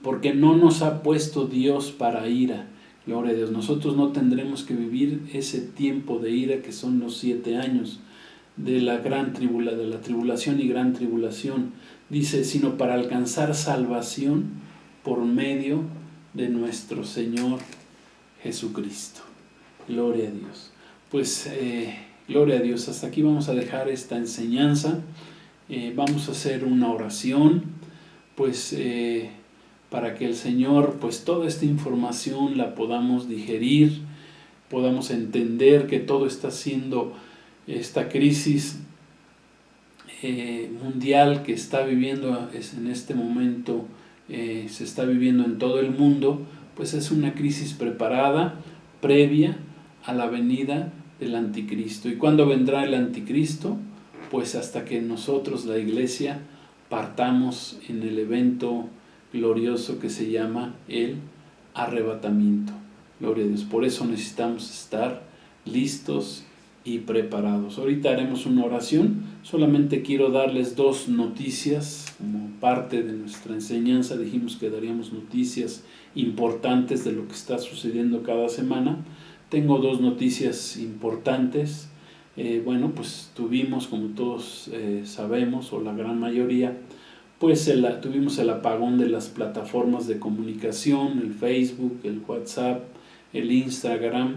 Porque no nos ha puesto Dios para ira. Gloria a Dios. Nosotros no tendremos que vivir ese tiempo de ira que son los 7 años de la tribulación y gran tribulación. Dice, sino para alcanzar salvación por medio de nuestro Señor Jesucristo. Gloria a Dios. Pues gloria a Dios. Hasta aquí vamos a dejar esta enseñanza. Vamos a hacer una oración, pues para que el Señor, pues toda esta información la podamos digerir, podamos entender que todo está siendo esta crisis mundial que está viviendo en este momento, se está viviendo en todo el mundo, pues es una crisis preparada, previa a la venida del anticristo. ¿Y cuándo vendrá el anticristo? Pues hasta que nosotros, la iglesia, partamos en el evento glorioso que se llama el arrebatamiento. Gloria a Dios. Por eso necesitamos estar listos y preparados. Ahorita haremos una oración. Solamente quiero darles 2 noticias como parte de nuestra enseñanza. Dijimos que daríamos noticias importantes de lo que está sucediendo cada semana. Tengo 2 noticias importantes. Bueno, pues tuvimos, como todos sabemos, o la gran mayoría, pues tuvimos el apagón de las plataformas de comunicación, el Facebook, el WhatsApp, el Instagram,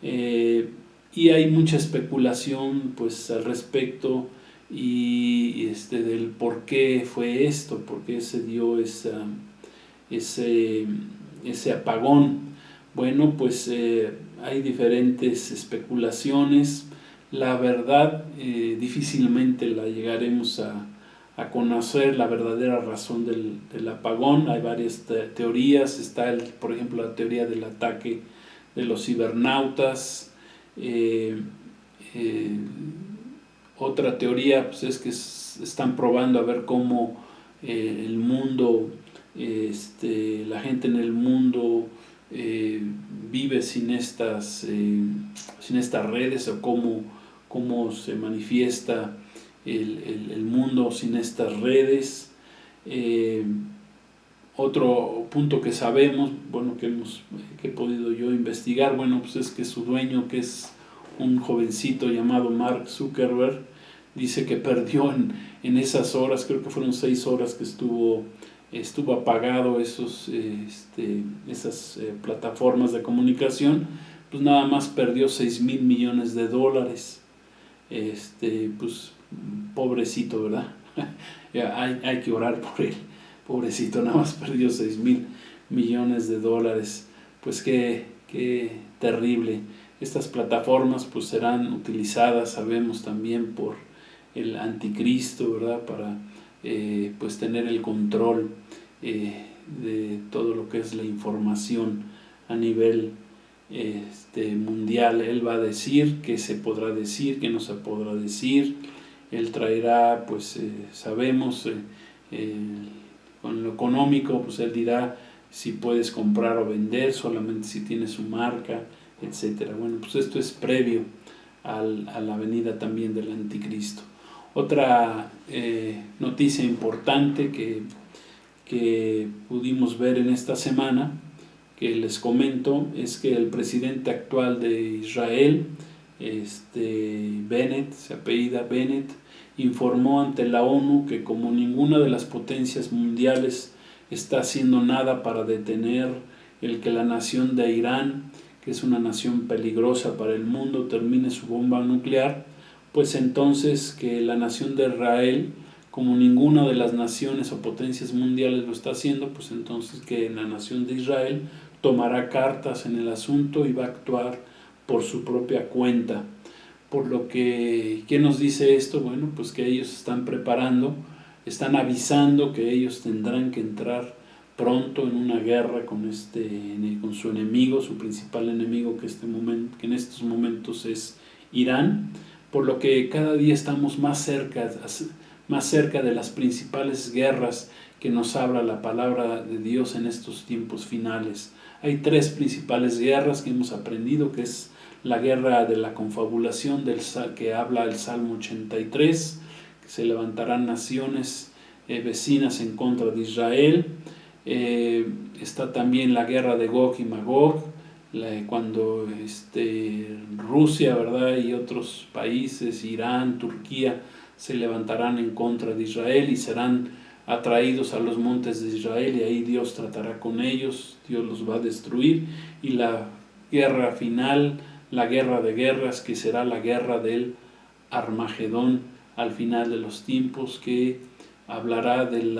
y hay mucha especulación pues al respecto y del por qué fue esto, por qué se dio ese apagón. Bueno, pues hay diferentes especulaciones. La verdad difícilmente la llegaremos a conocer, la verdadera razón del apagón. Hay varias teorías. Está, por ejemplo, la teoría del ataque de los cibernautas. Otra teoría pues, es que están probando a ver cómo el mundo, la gente en el mundo vive sin estas redes, o cómo se manifiesta el mundo sin estas redes. Otro punto que sabemos, bueno, que he podido yo investigar, bueno, pues es que su dueño, que es un jovencito llamado Mark Zuckerberg, dice que perdió en esas horas, creo que fueron 6 horas que estuvo apagado esas plataformas de comunicación, pues nada más perdió $6,000 millones. Pues pobrecito, ¿verdad? hay que orar por él. Pobrecito, nada más perdió $6,000 millones. Pues qué terrible. Estas plataformas pues serán utilizadas, sabemos, también por el anticristo, ¿verdad? Para pues tener el control de todo lo que es la información a nivel mundial. Él va a decir qué se podrá decir, qué no se podrá decir. Él traerá, pues sabemos, con lo económico, pues él dirá si puedes comprar o vender, solamente si tienes su marca, etcétera. Bueno, pues esto es previo a la venida también del anticristo. Otra noticia importante que pudimos ver en esta semana, que les comento, es que el presidente actual de Israel, Bennett, se apellida Bennett, informó ante la ONU que como ninguna de las potencias mundiales está haciendo nada para detener el que la nación de Irán, que es una nación peligrosa para el mundo, termine su bomba nuclear, pues entonces que la nación de Israel, como ninguna de las naciones o potencias mundiales lo está haciendo, pues entonces que la nación de Israel tomará cartas en el asunto y va a actuar por su propia cuenta. Por lo que, ¿qué nos dice esto? Bueno, pues que ellos están preparando están avisando que ellos tendrán que entrar pronto en una guerra con su enemigo, su principal enemigo, que en estos momentos es Irán, por lo que cada día estamos más cerca de las principales guerras que nos habla la palabra de Dios en estos tiempos finales. Hay 3 principales guerras que hemos aprendido, que es la guerra de la confabulación que habla el Salmo 83, que se levantarán naciones vecinas en contra de Israel. Está también la guerra de Gog y Magog, cuando Rusia, ¿verdad?, y otros países, Irán, Turquía, se levantarán en contra de Israel y serán atraídos a los montes de Israel, y ahí Dios tratará con ellos, Dios los va a destruir. Y la guerra final, la guerra de guerras, que será la guerra del Armagedón al final de los tiempos, que hablará del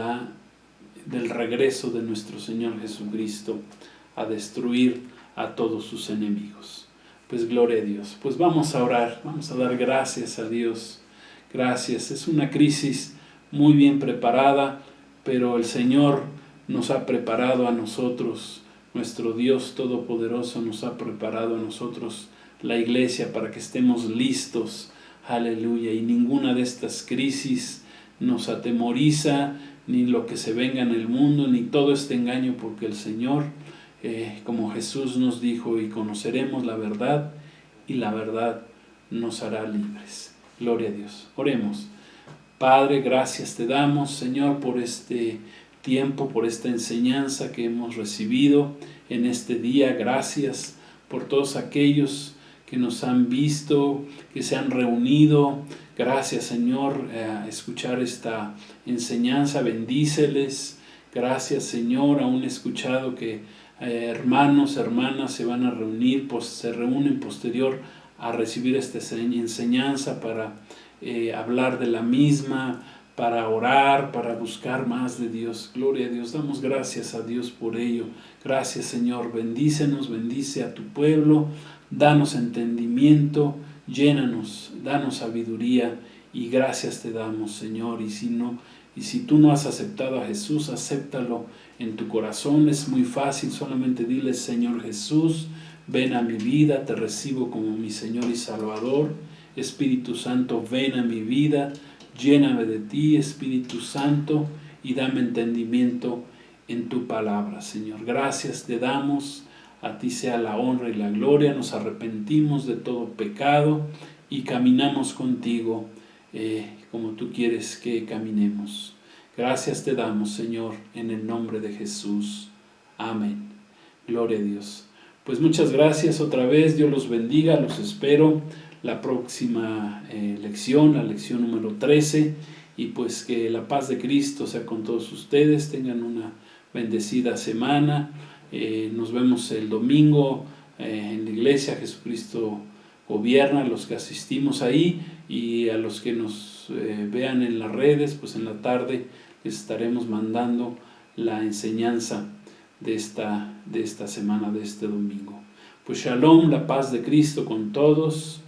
regreso de nuestro Señor Jesucristo a destruir a todos sus enemigos. Pues gloria a Dios. Pues vamos a orar, vamos a dar gracias a Dios. Gracias. Es una crisis muy bien preparada, pero el Señor nos ha preparado a nosotros, nuestro Dios Todopoderoso nos ha preparado a nosotros, la iglesia, para que estemos listos. Aleluya. Y ninguna de estas crisis nos atemoriza, ni lo que se venga en el mundo, ni todo este engaño, porque el Señor, como Jesús nos dijo, y conoceremos la verdad, y la verdad nos hará libres. Gloria a Dios. Oremos. Padre, gracias te damos, Señor, por este tiempo, por esta enseñanza que hemos recibido en este día. Gracias por todos aquellos que nos han visto, que se han reunido. Gracias, Señor, a escuchar esta enseñanza. Bendíceles. Gracias, Señor, aún he escuchado que hermanos, hermanas se van a reunir, pues se reúnen posterior a recibir esta enseñanza para hablar de la misma, para orar, para buscar más de Dios. Gloria a Dios. Damos gracias a Dios por ello. Gracias, Señor. Bendícenos, bendice a tu pueblo. Danos entendimiento, llénanos, danos sabiduría, y gracias te damos, Señor. Y si tú no has aceptado a Jesús, acéptalo en tu corazón. Es muy fácil, solamente dile: Señor Jesús, ven a mi vida, te recibo como mi Señor y Salvador. Espíritu Santo, ven a mi vida, lléname de ti, Espíritu Santo, y dame entendimiento en tu palabra, Señor. Gracias te damos, a ti sea la honra y la gloria. Nos arrepentimos de todo pecado y caminamos contigo como tú quieres que caminemos. Gracias te damos, Señor, en el nombre de Jesús. Amén. Gloria a Dios. Pues muchas gracias otra vez. Dios los bendiga. Los espero la próxima lección, la lección número 13. Y pues que la paz de Cristo sea con todos ustedes. Tengan una bendecida semana. Nos vemos el domingo en la iglesia. Jesucristo gobierna, a los que asistimos ahí, y a los que nos vean en las redes, pues en la tarde les estaremos mandando la enseñanza de esta semana, de este domingo. Pues Shalom, la paz de Cristo con todos.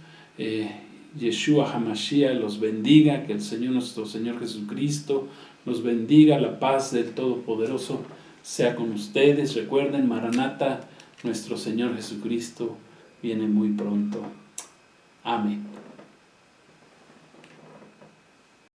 Yeshua HaMashiach los bendiga, que el Señor, nuestro Señor Jesucristo, los bendiga. La paz del Todopoderoso sea con ustedes. Recuerden, Maranata, nuestro Señor Jesucristo viene muy pronto. Amén.